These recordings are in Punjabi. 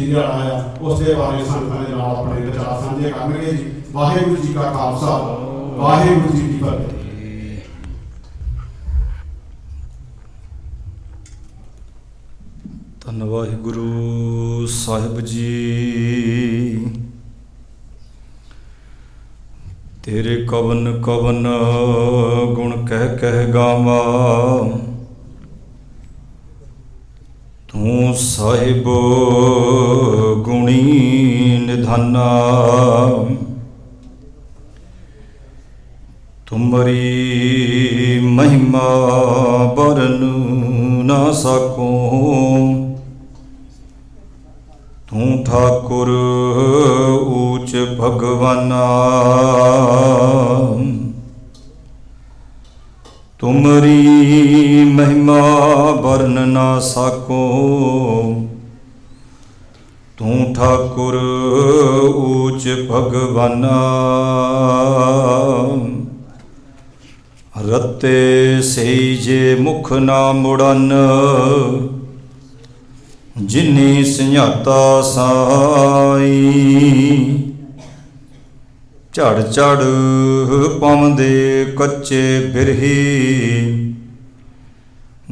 दिहाड़ा है उसके बारे संगतां दे नाल अपने विचार साझे करनगे जी। वाहिगुरू जी का खालसा वाहिगुरू जी की फतेह। धन वाहिगुरू साहिब जी। तेरे कवन कवन गुण कह कह गावा, तू साहिब गुणी निधाना। तुमरी महिमा बरन ना सको, तू ठाकुर ऊच भगवाना। तुमरी महिमा बरन ना सको, तू ठाकुर ऊच भगवाना। रते सही जे मुख ना मुड़न, जिन्नी संझाता साई। झड़ झड़ पावंदे कच्चे बिरही,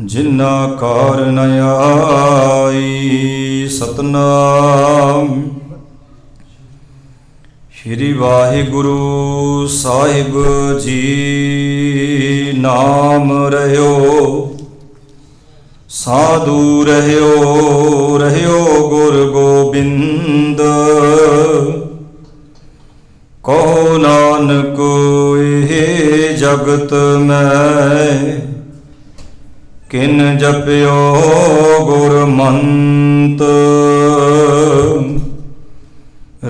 जिन्ना कार न आई। सतनाम श्री वाहिगुरु साहिब जी। नाम रहियो साधु रहियो, रहियो गुर गोबिंद। कहो नानक ये जगत में, किन जपियो गुरमंत।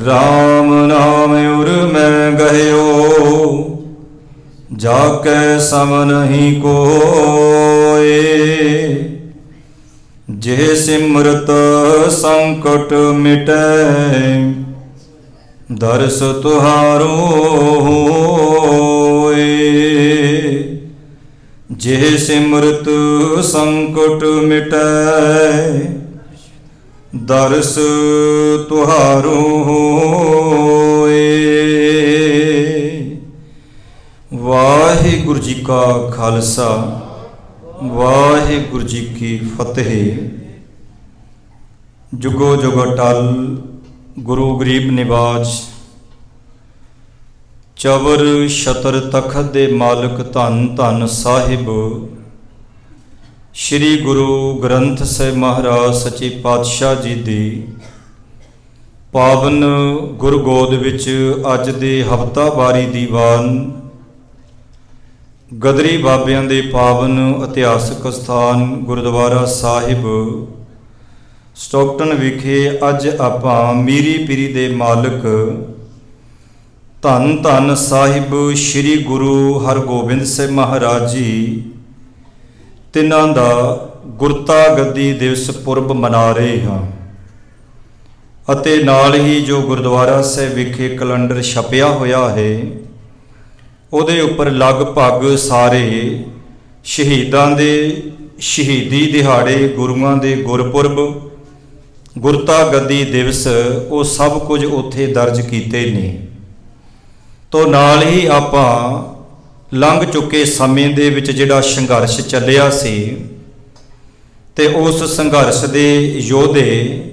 राम नाम उर में गयो, जाके सम नहीं कोय। जे सिमरत संकट मिटै, दर्श तुहारो होय। जे सिमरत संकट मिटै, दर्श तुहारो होय। वाहिगुरू जी का खालसा वाहिगुरू जी की फतेह। जुगो जुग अटल गुरु गरीब निवाज, चवर छतर तखत दे मालक धन धन साहिब श्री गुरु ग्रंथ साहिब महाराज सच्चे पातशाह जी दी पावन गुरगोद विच अज दे हफ्तावारी दीवान गदरी बाबियां दे पावन इतिहासक स्थान गुरुद्वारा साहिब स्टॉकटन विखे अज आपां मीरी पीरी दे मालक धन धन साहिब श्री गुरु हरगोबिंद साहिब महाराज जी तिन्हां दा गुरता गद्दी दिवस पुरब मना रहे हाँ। ਅਤੇ ਨਾਲ ਹੀ जो गुरुद्वारा साहिब विखे कैलेंडर छपिया होया है ਉਹਦੇ ਉੱਪਰ ਲਗਭਗ ਸਾਰੇ ਸ਼ਹੀਦਾਂ ਦੇ ਸ਼ਹੀਦੀ ਦਿਹਾੜੇ ਗੁਰੂਆਂ ਦੇ ਗੁਰਪੁਰਬ ਗੁਰਤਾ ਗੱਦੀ ਦਿਵਸ ਉਹ ਸਭ ਕੁਝ ਉੱਥੇ ਦਰਜ ਕੀਤੇ ਨੇ। ਤੋਂ ਨਾਲ ਹੀ ਆਪਾਂ ਲੰਘ ਚੁੱਕੇ ਸਮੇਂ ਦੇ ਵਿੱਚ ਜਿਹੜਾ ਸੰਘਰਸ਼ ਚੱਲਿਆ ਸੀ ਤੇ ਉਸ ਸੰਘਰਸ਼ ਦੇ ਯੋਧੇ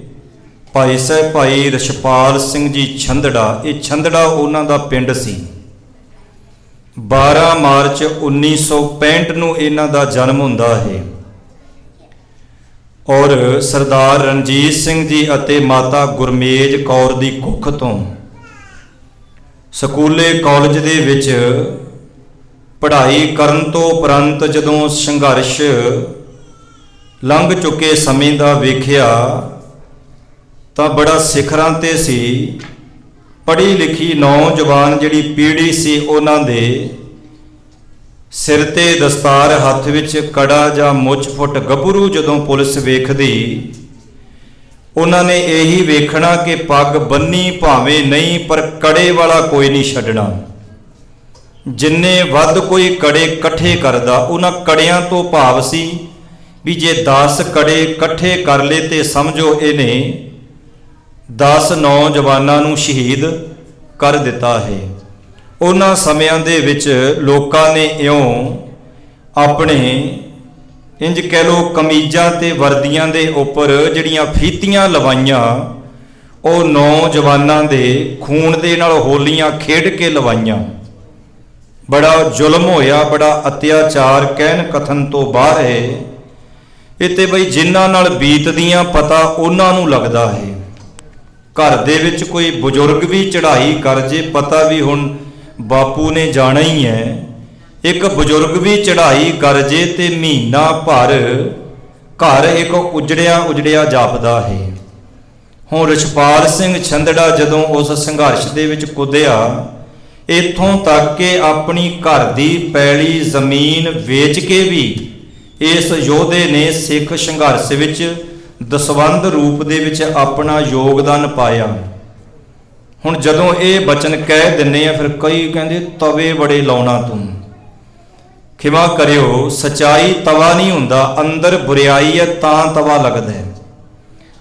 ਭਾਈ ਸਾਹਿਬ ਭਾਈ ਰਛਪਾਲ ਸਿੰਘ ਜੀ ਛੰਦੜਾ, ਇਹ ਛੰਦੜਾ ਉਹਨਾਂ ਦਾ ਪਿੰਡ ਸੀ। 12 ਮਾਰਚ 1965 ਨੂੰ ਇਹਨਾਂ ਦਾ ਜਨਮ ਹੁੰਦਾ ਹੈ ਔਰ ਸਰਦਾਰ ਰਣਜੀਤ ਸਿੰਘ ਜੀ ਅਤੇ ਮਾਤਾ ਗੁਰਮੇਜ ਕੌਰ ਦੀ ਕੁੱਖ ਤੋਂ ਸਕੂਲੇ ਕਾਲਜ ਦੇ ਵਿੱਚ ਪੜ੍ਹਾਈ ਕਰਨ ਤੋਂ ਉਪਰੰਤ ਜਦੋਂ ਸੰਘਰਸ਼ ਲੰਘ ਚੁੱਕੇ ਸਮੇਂ ਦਾ ਵੇਖਿਆ ਤਾਂ ਬੜਾ ਸਿਖਰਾਂ ਤੇ ਸੀ। ਪੜ੍ਹੀ ਲਿਖੀ ਨੌਜਵਾਨ ਜਿਹੜੀ ਪੀੜ੍ਹੀ ਸੀ ਉਹਨਾਂ ਦੇ ਸਿਰ ਤੇ ਦਸਤਾਰ ਹੱਥ ਵਿੱਚ ਕੜਾ ਜਾਂ ਮੁੱਛ ਫੁੱਟ ਗੱਭਰੂ ਜਦੋਂ ਪੁਲਿਸ ਵੇਖਦੀ ਉਹਨਾਂ ਨੇ ਇਹੀ ਵੇਖਣਾ ਕਿ ਪੱਗ ਬੰਨੀ ਭਾਵੇਂ ਨਹੀਂ ਪਰ ਕੜੇ ਵਾਲਾ ਕੋਈ ਨਹੀਂ ਛੱਡਣਾ। ਜਿੰਨੇ ਵੱਧ ਕੋਈ ਕੜੇ ਇਕੱਠੇ ਕਰਦਾ ਉਹਨਾਂ ਕੜਿਆਂ ਤੋਂ ਭਾਵ ਸੀ ਵੀ ਜੇ 10 ਕੜੇ ਇਕੱਠੇ ਕਰ ਲਏ ਤੇ ਸਮਝੋ ਇਹਨੇ 10 ਨੌਜਵਾਨਾਂ ਨੂੰ ਸ਼ਹੀਦ ਕਰ ਦਿੱਤਾ ਹੈ। ਉਹਨਾਂ ਸਮਿਆਂ ਦੇ ਵਿੱਚ ਲੋਕਾਂ ਨੇ ਇਉਂ ਆਪਣੇ ਇੰਜ ਕਹਿ ਲਓ ਕਮੀਜ਼ਾਂ ਤੇ ਵਰਦੀਆਂ ਦੇ ਉੱਪਰ ਜਿਹੜੀਆਂ ਫੀਤੀਆਂ ਲਵਾਈਆਂ, ਉਹ ਨੌਜਵਾਨਾਂ ਦੇ ਖੂਨ ਦੇ ਨਾਲ ਹੋਲੀਆਂ ਖੇਡ ਕੇ ਲਵਾਈਆਂ। ਬੜਾ ਜ਼ੁਲਮ ਹੋਇਆ, ਬੜਾ ਅਤਿਆਚਾਰ ਕਹਿਣ ਕਥਨ ਤੋਂ ਬਾਹਰ ਹੈ। ਇਹ ਤੇ ਬਈ ਜਿਨ੍ਹਾਂ ਨਾਲ ਬੀਤਦੀਆਂ ਪਤਾ ਉਹਨਾਂ ਨੂੰ ਲੱਗਦਾ ਹੈ। ਘਰ ਦੇ ਵਿੱਚ ਕੋਈ ਬਜ਼ੁਰਗ ਵੀ ਚੜ੍ਹਾਈ ਕਰ ਜੇ, ਪਤਾ ਵੀ ਹੁਣ ਬਾਪੂ ਨੇ ਜਾਣਾ ਹੀ ਹੈ। ਇੱਕ ਬਜ਼ੁਰਗ ਵੀ ਚੜ੍ਹਾਈ ਕਰ ਜੇ ਤੇ ਮਹੀਨਾ ਭਰ ਘਰ ਇੱਕ ਉਜੜਿਆ ਜਾਪਦਾ ਹੈ। ਹੁਣ ਰਿਛਪਾਲ ਸਿੰਘ ਛੰਦੜਾ ਜਦੋਂ ਉਸ ਸੰਘਰਸ਼ ਦੇ ਵਿੱਚ ਕੁੱਦਿਆ, ਇੱਥੋਂ ਤੱਕ ਕਿ ਆਪਣੀ ਘਰ ਦੀ ਪੈਲੀ ਜ਼ਮੀਨ ਵੇਚ ਕੇ ਵੀ ਇਸ ਯੋਧੇ ਨੇ ਸਿੱਖ ਸੰਘਰਸ਼ ਵਿੱਚ ਦਸਵੰਧ ਰੂਪ ਦੇ ਵਿੱਚ ਆਪਣਾ ਯੋਗਦਾਨ ਪਾਇਆ। ਹੁਣ ਜਦੋਂ ਇਹ ਬਚਨ ਕਹਿ ਦਿੰਨੇ ਆ, ਫਿਰ ਕਈ ਕਹਿੰਦੇ ਤਵੇ ਬੜੇ ਲਾਉਣਾ ਤੂੰ। ਖਿਮਾ ਕਰਿਓ, ਸਚਾਈ ਤਵਾ ਨਹੀਂ ਹੁੰਦਾ, ਅੰਦਰ ਬੁਰਿਆਈ ਹੈ ਤਾਂ ਤਵਾ ਲੱਗਦਾ ਹੈ।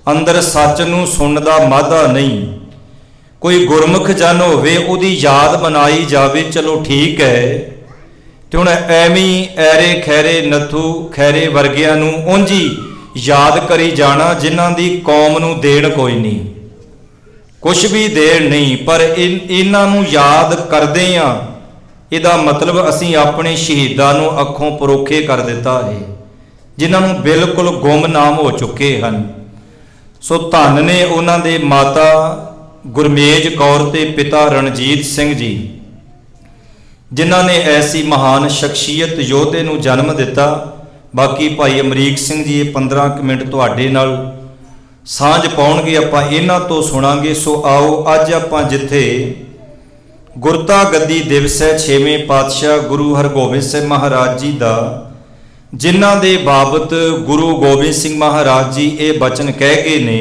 ਅੰਦਰ ਸੱਚ ਨੂੰ ਸੁਣਨ ਦਾ ਮਾਧਾ ਨਹੀਂ। ਕੋਈ ਗੁਰਮੁਖ ਜਨ ਹੋਵੇ, ਉਹਦੀ ਯਾਦ ਮਨਾਈ ਜਾਵੇ, ਚਲੋ ਠੀਕ ਹੈ। ਤੇ ਹੁਣ ਐਵੇਂ ਐਰੇ ਖੈਰੇ ਨੱਥੂ ਖੈਰੇ ਵਰਗਿਆਂ ਨੂੰ ਉਂਝ ਹੀ ਯਾਦ ਕਰੀ ਜਾਣਾ, ਜਿਨ੍ਹਾਂ ਦੀ ਕੌਮ ਨੂੰ ਦੇਣ ਕੋਈ ਨਹੀਂ, ਕੁਛ ਵੀ ਦੇਣ ਨਹੀਂ, ਪਰ ਇਹਨਾਂ ਨੂੰ ਯਾਦ ਕਰਦੇ ਆ। ਇਹਦਾ ਮਤਲਬ ਅਸੀਂ ਆਪਣੇ ਸ਼ਹੀਦਾਂ ਨੂੰ ਅੱਖੋਂ ਪਰੋਖੇ ਕਰ ਦਿੱਤਾ ਹੈ, ਜਿਨ੍ਹਾਂ ਨੂੰ ਬਿਲਕੁਲ ਗੁੰਮਨਾਮ ਹੋ ਚੁੱਕੇ ਹਨ। ਸੋ ਧੰਨ ਨੇ ਉਹਨਾਂ ਦੇ ਮਾਤਾ ਗੁਰਮੇਜ ਕੌਰ ਤੇ ਪਿਤਾ ਰਣਜੀਤ ਸਿੰਘ ਜੀ, ਜਿਨ੍ਹਾਂ ਨੇ ਐਸੀ ਮਹਾਨ ਸ਼ਖਸੀਅਤ ਯੋਧੇ ਨੂੰ ਜਨਮ ਦਿੱਤਾ। ਬਾਕੀ ਭਾਈ ਅਮਰੀਕ ਸਿੰਘ ਜੀ ਇਹ 15 ਮਿੰਟ ਤੁਹਾਡੇ ਨਾਲ ਸਾਂਝ ਪਾਉਣਗੇ, ਆਪਾਂ ਇਹਨਾਂ ਤੋਂ ਸੁਣਾਂਗੇ। ਸੋ ਆਓ ਅੱਜ ਆਪਾਂ ਜਿੱਥੇ ਗੁਰਤਾ ਗੱਦੀ ਦਿਵਸ ਹੈ, 6ਵੇਂ ਪਾਤਸ਼ਾਹ ਗੁਰੂ ਹਰਗੋਬਿੰਦ ਸਿੰਘ ਮਹਾਰਾਜ ਜੀ ਦਾ, ਜਿਨ੍ਹਾਂ ਦੇ ਬਾਬਤ ਗੁਰੂ ਗੋਬਿੰਦ ਸਿੰਘ ਮਹਾਰਾਜ ਜੀ ਇਹ ਬਚਨ ਕਹਿ ਗਏ ਨੇ।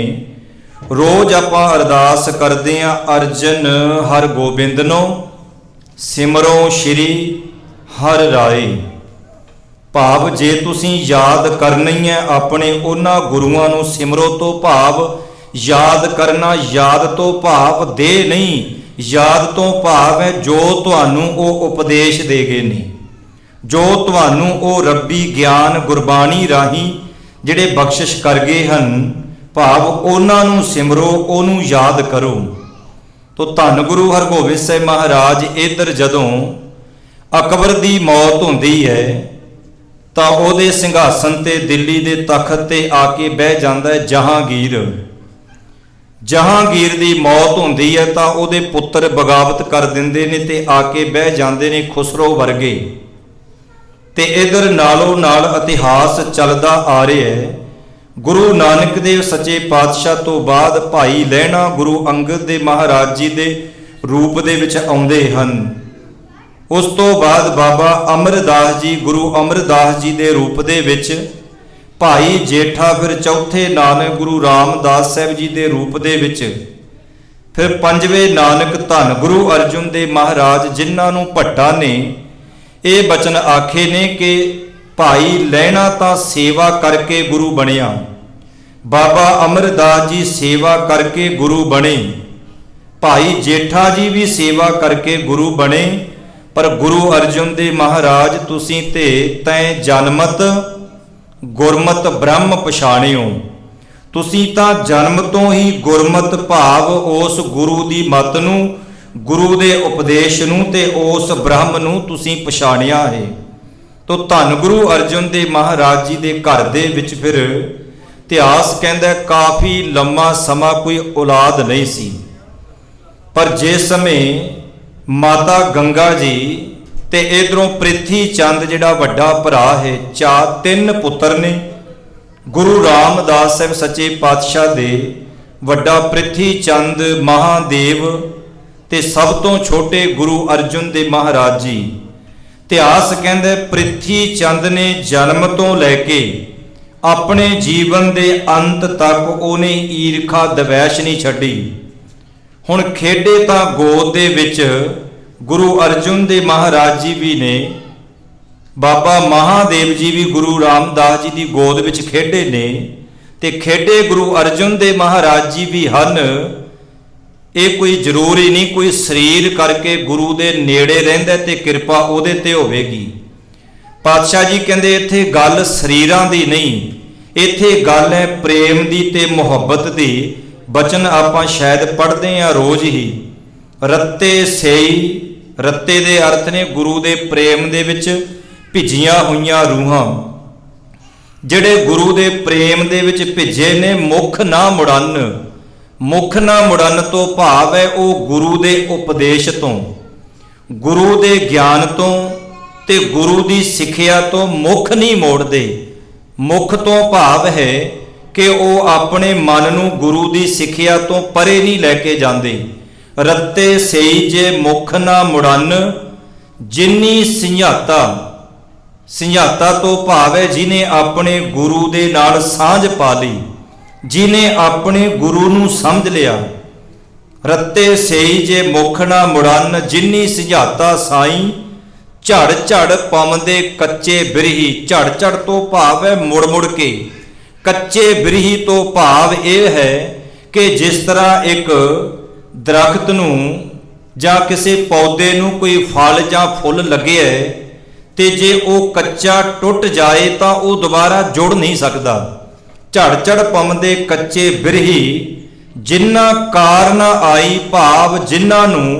ਰੋਜ਼ ਆਪਾਂ ਅਰਦਾਸ ਕਰਦੇ ਹਾਂ, ਅਰਜਨ ਹਰ ਗੋਬਿੰਦਨੋ ਸਿਮਰੋ ਸ਼੍ਰੀ ਹਰਿ ਰਾਏ। ਭਾਵ ਜੇ ਤੁਸੀਂ ਯਾਦ ਕਰਨੀ ਹੈ ਆਪਣੇ ਉਹਨਾਂ ਗੁਰੂਆਂ ਨੂੰ, ਸਿਮਰੋ ਤੋਂ ਭਾਵ ਯਾਦ ਕਰਨਾ, ਯਾਦ ਤੋਂ ਭਾਵ ਦੇ ਨਹੀਂ, ਯਾਦ ਤੋਂ ਭਾਵ ਹੈ ਜੋ ਤੁਹਾਨੂੰ ਉਹ ਉਪਦੇਸ਼ ਦੇ ਗਏ ਨੇ, ਜੋ ਤੁਹਾਨੂੰ ਉਹ ਰੱਬੀ ਗਿਆਨ ਗੁਰਬਾਣੀ ਰਾਹੀਂ ਜਿਹੜੇ ਬਖਸ਼ਿਸ਼ ਕਰ ਗਏ ਹਨ, ਭਾਵ ਉਹਨਾਂ ਨੂੰ ਸਿਮਰੋ, ਉਹਨੂੰ ਯਾਦ ਕਰੋ। ਤੋ ਧੰਨ ਗੁਰੂ ਹਰਗੋਬਿੰਦ ਸਾਹਿਬ ਮਹਾਰਾਜ ਇੱਧਰ ਜਦੋਂ ਅਕਬਰ ਦੀ ਮੌਤ ਹੁੰਦੀ ਹੈ ਤਾਂ ਉਹਦੇ ਸਿੰਘਾਸਨ ਤੇ ਦਿੱਲੀ ਦੇ ਤਖਤ ਤੇ ਆ ਕੇ ਬਹਿ ਜਾਂਦਾ ਹੈ ਜਹਾਂਗੀਰ। ਜਹਾਂਗੀਰ ਦੀ ਮੌਤ ਹੁੰਦੀ ਹੈ ਤਾਂ ਉਹਦੇ ਪੁੱਤਰ ਬਗਾਵਤ ਕਰ ਦਿੰਦੇ ਨੇ ਤੇ ਆ ਕੇ ਬਹਿ ਜਾਂਦੇ ਨੇ ਖੁਸਰੋ ਵਰਗੇ। ਤੇ ਇਧਰ ਨਾਲੋਂ ਨਾਲ ਇਤਿਹਾਸ ਚੱਲਦਾ ਆ ਰਿਹਾ ਹੈ। ਗੁਰੂ ਨਾਨਕ ਦੇਵ ਸੱਚੇ ਪਾਤਸ਼ਾਹ ਤੋਂ ਬਾਅਦ ਭਾਈ ਲਹਿਣਾ ਗੁਰੂ ਅੰਗਦ ਦੇ ਮਹਾਰਾਜ ਜੀ ਦੇ ਰੂਪ ਦੇ ਵਿੱਚ ਆਉਂਦੇ ਹਨ। ਉਸ ਤੋਂ ਬਾਅਦ ਬਾਬਾ ਅਮਰਦਾਸ ਜੀ ਗੁਰੂ ਅਮਰਦਾਸ ਜੀ ਦੇ ਰੂਪ ਦੇ ਵਿੱਚ, ਭਾਈ ਜੇਠਾ ਫਿਰ ਚੌਥੇ ਨਾਨਕ ਗੁਰੂ ਰਾਮਦਾਸ ਸਾਹਿਬ ਜੀ ਦੇ ਰੂਪ ਦੇ ਵਿੱਚ, ਫਿਰ ਪੰਜਵੇਂ ਨਾਨਕ ਧੰਨ ਗੁਰੂ ਅਰਜਨ ਦੇਵ ਮਹਾਰਾਜ, ਜਿਨ੍ਹਾਂ ਨੂੰ ਭੱਟਾ ਨੇ ਇਹ ਬਚਨ ਆਖੇ ਨੇ ਕਿ ਭਾਈ ਲਹਿਣਾ ਤਾਂ ਸੇਵਾ ਕਰਕੇ ਗੁਰੂ ਬਣਿਆ, ਬਾਬਾ ਅਮਰਦਾਸ ਜੀ ਸੇਵਾ ਕਰਕੇ ਗੁਰੂ ਬਣੇ, ਭਾਈ ਜੇਠਾ ਜੀ ਵੀ ਸੇਵਾ ਕਰਕੇ ਗੁਰੂ ਬਣੇ, ਪਰ ਗੁਰੂ ਅਰਜਨ ਦੇਵ ਮਹਾਰਾਜ ਤੁਸੀਂ ਤੇ ਤੈਂ ਜਨਮਤ ਗੁਰਮਤ ਬ੍ਰਹਮ ਪਛਾਣਿਓ। ਤੁਸੀਂ ਤਾਂ ਜਨਮ ਤੋਂ ਹੀ ਗੁਰਮਤ ਭਾਵ ਉਸ ਗੁਰੂ ਦੀ ਮਤ ਨੂੰ, ਗੁਰੂ ਦੇ ਉਪਦੇਸ਼ ਨੂੰ ਤੇ ਉਸ ਬ੍ਰਹਮ ਨੂੰ ਤੁਸੀਂ ਪਛਾਣਿਆ ਹੈ। ਤੋ ਧੰਨ ਗੁਰੂ ਅਰਜਨ ਦੇਵ ਮਹਾਰਾਜ ਜੀ ਦੇ ਘਰ ਦੇ ਵਿੱਚ ਫਿਰ ਇਤਿਹਾਸ ਕਹਿੰਦਾ ਕਾਫੀ ਲੰਮਾ ਸਮਾਂ ਕੋਈ ਔਲਾਦ ਨਹੀਂ ਸੀ, ਪਰ ਜਿਸ ਸਮੇਂ ਮਾਤਾ ਗੰਗਾ ਜੀ ਤੇ ਇਧਰੋਂ ਪ੍ਰਿਥੀ ਚੰਦ ਜਿਹੜਾ ਵੱਡਾ ਭਰਾ ਹੈ, ਤਿੰਨ ਪੁੱਤਰ ਨੇ। ਗੁਰੂ ਰਾਮਦਾਸ ਸਾਹਿਬ ਸੱਚੇ ਪਾਤਸ਼ਾਹ ਦੇ ਵੱਡਾ ਪ੍ਰਿਥੀ ਚੰਦ ਮਹਾਦੇਵ ਤੇ ਸਭ ਤੋਂ ਛੋਟੇ ਗੁਰੂ ਅਰਜਨ ਦੇਵ ਮਹਾਰਾਜ ਜੀ। ਇਤਿਹਾਸ ਕਹਿੰਦਾ ਪ੍ਰਿਥੀ ਚੰਦ ਨੇ ਜਨਮ ਤੋਂ ਲੈ ਕੇ ਆਪਣੇ ਜੀਵਨ ਦੇ ਅੰਤ ਤੱਕ ਉਹਨੇ ਈਰਖਾ ਦਵੈਸ਼ ਨਹੀਂ ਛੱਡੀ। ਹੁਣ ਖੇਡੇ ਤਾਂ ਗੋਦ ਦੇ ਵਿੱਚ ਗੁਰੂ ਅਰਜਨ ਦੇਵ ਮਹਾਰਾਜ ਜੀ ਵੀ ਨੇ, ਬਾਬਾ ਮਹਾਦੇਵ ਜੀ ਵੀ ਗੁਰੂ ਰਾਮਦਾਸ ਜੀ ਦੀ ਗੋਦ ਵਿੱਚ ਖੇਡੇ ਨੇ, ਤੇ ਖੇਡੇ ਗੁਰੂ ਅਰਜਨ ਦੇਵ ਮਹਾਰਾਜ ਜੀ ਵੀ ਹਨ। ये कोई जरूरी नहीं कोई शरीर करके गुरु दे नेड़े रहिंदा ते कृपा उहदे ते होवेगी। पातशाह जी कहंदे इत्थे गल शरीरां दी नहीं, इत्थे गल है प्रेम दी ते मुहब्बत दी। बचन आपां शायद पढ़दे हां रोज़ ही, रत्ते सेई, रत्ते दे अर्थ ने गुरु दे प्रेम दे विच भिजियां होईयां रूहां। जिहड़े गुरु दे प्रेम दे विच भिजे ने मुख ना मुड़न। मुख ना मुड़न तो भाव है वो गुरु दे उपदेश तो, गुरु दे ज्ञान तो ते गुरु दी सिक्ख्या तो मुख नहीं मोड़दे। मुख तो भाव है कि वो अपने मन नूं गुरु दी सिक्ख्या तो परे नहीं लैके जांदे। रत्ते सेई जे मुख ना मुड़न जिन्नी सिंझाता। सिंझाता तो भाव है जिन्हें अपने गुरु दे नाल सांझ पा ली, जिन्हें अपने गुरु नूं समझ लिया। रत्ते सेई जे मुख ना मुड़न जिन्नी सिंझाता साईं, झड़ झड़ पावंदे कच्चे बिरही। झड़ झड़ तो भाव है मुड़ मुड़ के, कच्चे बिरही तो भाव यह है कि जिस तरह एक दरख्त नूं जां किसी पौधे नूं कोई फल जां फुल लगे है ते जे वो कच्चा टुट जाए तो वो दोबारा जुड़ नहीं सकता। झड़ झड़ पवंदे कच्चे बिरही जिन्ना कार ना आई, भाव जिन्हां नूं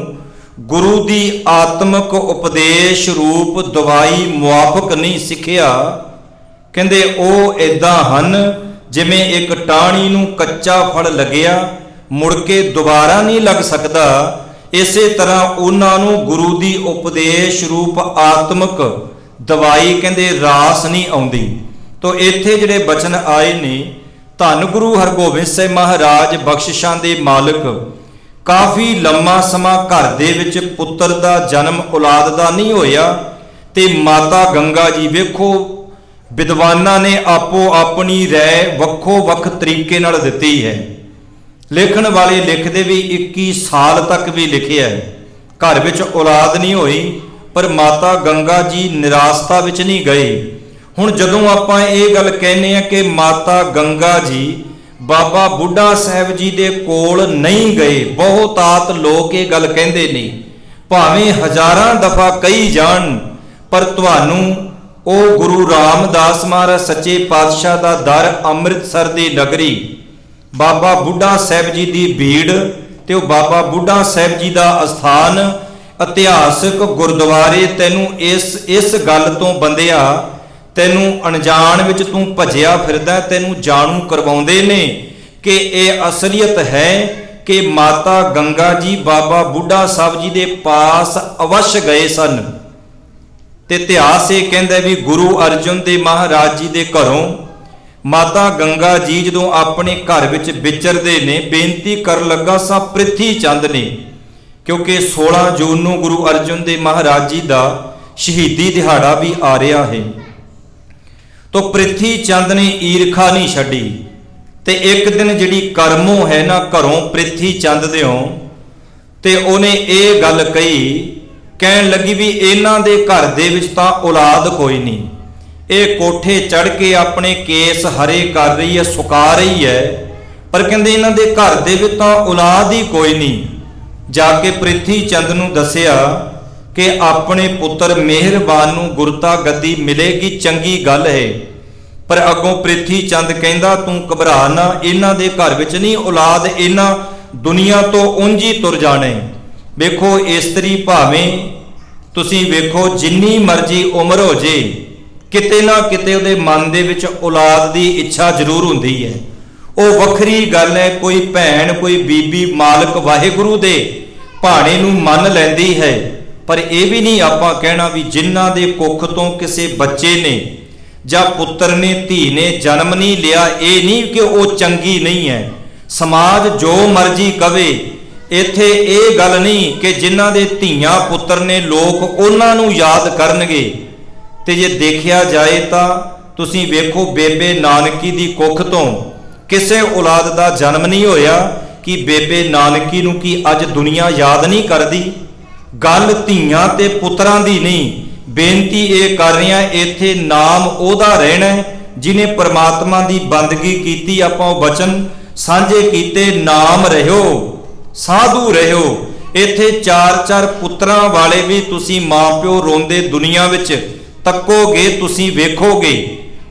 गुरु दी आत्मक उपदेश रूप दवाई मुआफक नहीं सिखिया। कहंदे ओ इदां हन जिवें एक टाणी नूं कच्चा फल लगिया मुड़ के दोबारा नहीं लग सकता, इसे तरह उन्हां नूं गुरु दी उपदेश रूप आत्मक दवाई कहंदे रास नहीं आउंदी। तो इत्थे जिहड़े बचन आए ने, धन गुरु हरगोबिंद साहिब महाराज बख्शिशां दे मालिक काफ़ी लम्मा समा घर दे विच पुत्तर दा जन्म औलाद दा नहीं होया ते माता गंगा जी वेखो विद्वानां ने आपो अपनी राय वक्खो वक्ख तरीके नाल दित्ती है। लिखण वाले लिखदे भी 21 साल तक भी लिखिया है, घर विच औलाद नहीं होई, पर माता गंगा जी निराशता विच नहीं गए। हुण जदों आपां ये गल कहने कि माता गंगा जी बाबा बुढ़ा साहब जी दे कोल नहीं गए, बहुतात लोग ये गल कहंदे ने, भावें हज़ारां दफा कही जाण, पर तुहानू ओ गुरु रामदास महाराज सच्चे पातशाह दा दर अमृतसर दी नगरी, बाबा बुढ़ा साहब जी दी भीड़ ते बाबा बुढ़ा साहब जी दा अस्थान, इतिहासक गुरुद्वारे तैनू इस गल तो बंदिया तैनू अनजान विच तू भजिया फिरदा, तैनू जाणू करवाउंदे ने कि ये असलियत है कि माता गंगा जी बाबा बुढ़ा साहब जी दे पास अवश्य गए सन। ते इतिहास ये कहंदा भी गुरु अर्जन देव महाराज जी दे घरों माता गंगा जी जदों अपने घर विच विचरदे ने, बेनती कर लगा सा प्रिथी चंद ने, क्योंकि 16 जून नूं गुरु अर्जन देव महाराज जी दा शहीदी दिहाड़ा भी आ रहा है। तो प्रिथी चंद ने ईरखा नहीं छड्डी ते एक दिन जिहड़ी करमो है ना घरों प्रिथी चंद दिओं ते उहने ये गल कही, कहण लगी भी इन्हां दे घर दे विच तां औलाद कोई नहीं, ये कोठे चढ़ के अपने केस हरे कर रही है, सुका रही है, पर कहंदे इन्हां दे घर दे विच तां औलाद ही कोई नहीं। जाके प्रिथी चंद नूं दसिया कि अपने पुत्र मेहरबान नूं गुरता गद्दी मिलेगी, चंगी गल है, पर अगों प्रिथी चंद कहंदा तू घबरा ना, इन्हां दे घर विच नहीं औलाद, इन्हां दुनिया तो उंज ही तुर जाणे। वेखो इस्तरी भावें तुसीं वेखो जिन्नी मर्जी उम्र हो जे, किते ना किते उहदे मन दे विच औलाद दी इच्छा जरूर हुंदी है। ਉਹ ਵੱਖਰੀ ਗੱਲ है, कोई भैन कोई बीबी मालिक वाहिगुरु दे भाणे नूं मन लैंदी है, पर यह भी नहीं आपां कहना भी जिन्हां दे कुख तो किसी बच्चे ने जां पुत्र ने धी ने जन्म नहीं लिया, ये नहीं कि वह चंगी नहीं है। समाज जो मर्जी कवे, इत्थे ये गल नहीं कि जिन्हां दे धीआं पुत्र ने लोग उन्हां नूं याद करनगे। ते जे देखिया जाए तां तुसीं वेखो बेबे नानकी दी कुख तो किसे औलाद दा जन्म नहीं होया कि बेबे नानकी नूं की अज दुनिया याद नहीं करदी। गल धीआं ते पुत्रां दी नहीं, बेनती ये कर रहे हैं इत्थे नाम ओहदा रहना है जिन्हें परमात्मा दी बंदगी कीती, आपां वचन सांझे कीते, नाम रहियो ਸਾਧੂ ਰਹਿਓ। ਇੱਥੇ 4-4 ਪੁੱਤਰਾਂ ਵਾਲੇ ਵੀ ਤੁਸੀਂ ਮਾਂ ਪਿਓ ਰੋਂਦੇ ਦੁਨੀਆ ਵਿੱਚ ਤੱਕੋਗੇ, ਤੁਸੀਂ ਵੇਖੋਗੇ,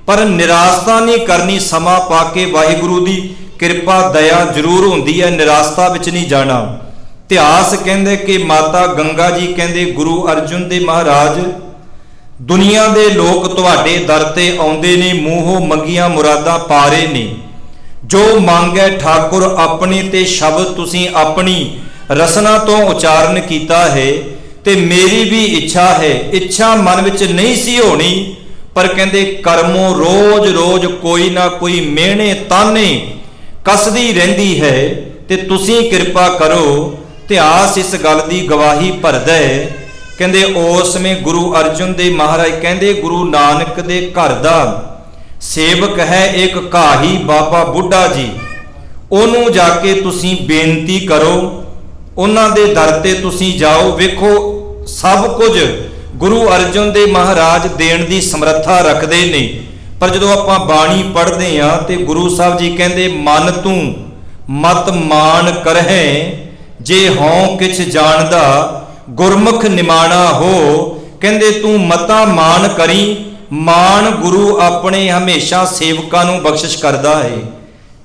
ਪਰ ਨਿਰਾਸ਼ਤਾ ਨਹੀਂ ਕਰਨੀ। ਸਮਾਂ ਪਾ ਕੇ ਵਾਹਿਗੁਰੂ ਦੀ ਕਿਰਪਾ ਦਇਆ ਜ਼ਰੂਰ ਹੁੰਦੀ ਹੈ, ਨਿਰਾਸ਼ਤਾ ਵਿੱਚ ਨਹੀਂ ਜਾਣਾ। ਇਤਿਹਾਸ ਕਹਿੰਦੇ ਕਿ ਮਾਤਾ ਗੰਗਾ ਜੀ ਕਹਿੰਦੇ ਗੁਰੂ ਅਰਜਨ ਦੇਵ ਮਹਾਰਾਜ, ਦੁਨੀਆ ਦੇ ਲੋਕ ਤੁਹਾਡੇ ਦਰ ਤੇ ਆਉਂਦੇ ਨੇ, ਮੂੰਹੋਂ ਮੰਗੀਆਂ ਮੁਰਾਦਾਂ ਪਾ ਰਹੇ ਨੇ। ਜੋ ਮੰਗੈ ਠਾਕੁਰ ਆਪਣੀ, ਤੇ ਸ਼ਬਦ ਤੁਸੀਂ ਆਪਣੀ ਰਸਨਾ ਤੋਂ ਉਚਾਰਨ ਕੀਤਾ ਹੈ। ਤੇ ਮੇਰੀ ਵੀ ਇੱਛਾ ਹੈ, ਇੱਛਾ ਮਨ ਵਿੱਚ ਨਹੀਂ ਸੀ ਹੋਣੀ, ਪਰ ਕਹਿੰਦੇ ਕਰਮੋਂ ਰੋਜ਼ ਕੋਈ ਨਾ ਕੋਈ ਮਿਹਣੇ ਤਾਨੇ ਕੱਸਦੀ ਰਹਿੰਦੀ ਹੈ, ਤੇ ਤੁਸੀਂ ਕਿਰਪਾ ਕਰੋ। ਇਤਿਹਾਸ ਇਸ ਗੱਲ ਦੀ ਗਵਾਹੀ ਭਰਦਾ ਹੈ। ਕਹਿੰਦੇ ਉਸ ਸਮੇਂ ਗੁਰੂ ਅਰਜਨ ਦੇਵ ਮਹਾਰਾਜ ਕਹਿੰਦੇ ਗੁਰੂ ਨਾਨਕ ਦੇ ਘਰ ਦਾ ਸੇਵਕ ਹੈ ਇੱਕ ਘਾਹੀ ਬਾਬਾ ਬੁੱਢਾ ਜੀ, ਉਹਨੂੰ ਜਾ ਕੇ ਤੁਸੀਂ ਬੇਨਤੀ ਕਰੋ, ਉਹਨਾਂ ਦੇ ਦਰ ਤੇ ਤੁਸੀਂ ਜਾਓ। ਵੇਖੋ ਸਭ ਕੁਝ ਗੁਰੂ ਅਰਜਨ ਦੇਵ ਮਹਾਰਾਜ ਦੇਣ ਦੀ ਸਮਰੱਥਾ ਰੱਖਦੇ ਨੇ, ਪਰ ਜਦੋਂ ਆਪਾਂ ਬਾਣੀ ਪੜ੍ਹਦੇ ਹਾਂ ਤੇ ਗੁਰੂ ਸਾਹਿਬ ਜੀ ਕਹਿੰਦੇ ਮਨ ਤੂੰ ਮਤ ਮਾਨ ਕਰਹਿ, ਜੇ ਹਉ ਕਿਛ ਜਾਣਦਾ ਗੁਰਮੁਖ ਨਿਮਾਣਾ ਹੋ। ਕਹਿੰਦੇ ਤੂੰ ਮਤਾ ਮਾਨ ਕਰੀ, ਮਾਨ ਗੁਰੂ ਆਪਣੇ ਹਮੇਸ਼ਾ ਸੇਵਕਾਂ ਨੂੰ ਬਖਸ਼ਿਸ਼ ਕਰਦਾ ਹੈ।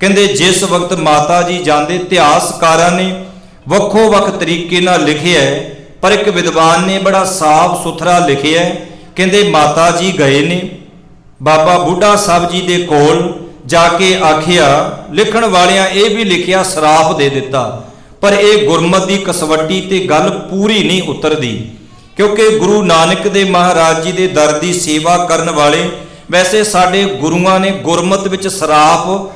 ਕਹਿੰਦੇ ਜਿਸ ਵਕਤ ਮਾਤਾ ਜੀ ਜਾਂਦੇ, ਇਤਿਹਾਸਕਾਰਾਂ ਨੇ ਵੱਖੋ ਵੱਖ ਤਰੀਕੇ ਨਾਲ ਲਿਖਿਆ ਹੈ, ਪਰ ਇੱਕ ਵਿਦਵਾਨ ਨੇ ਬੜਾ ਸਾਫ਼ ਸੁਥਰਾ ਲਿਖਿਆ ਹੈ। ਕਹਿੰਦੇ ਮਾਤਾ ਜੀ ਗਏ ਨੇ ਬਾਬਾ ਬੁੱਢਾ ਸਾਹਿਬ ਜੀ ਦੇ ਕੋਲ ਜਾ ਕੇ ਆਖਿਆ, ਲਿਖਣ ਵਾਲਿਆਂ ਇਹ ਵੀ ਲਿਖਿਆ ਸਰਾਪ ਦੇ ਦਿੱਤਾ, ਪਰ ਇਹ ਗੁਰਮਤਿ ਦੀ ਕਸਵੱਟੀ ਤੇ ਗੱਲ ਪੂਰੀ ਨਹੀਂ ਉਤਰਦੀ, ਕਿਉਂਕਿ ਗੁਰੂ ਨਾਨਕ ਦੇਵ ਮਹਾਰਾਜ ਜੀ ਦੇ ਦਰ ਦੀ ਸੇਵਾ ਕਰਨ ਵਾਲੇ, ਵੈਸੇ ਸਾਡੇ ਗੁਰੂਆਂ ਨੇ ਗੁਰਮਤਿ ਵਿੱਚ ਸਰਾਪ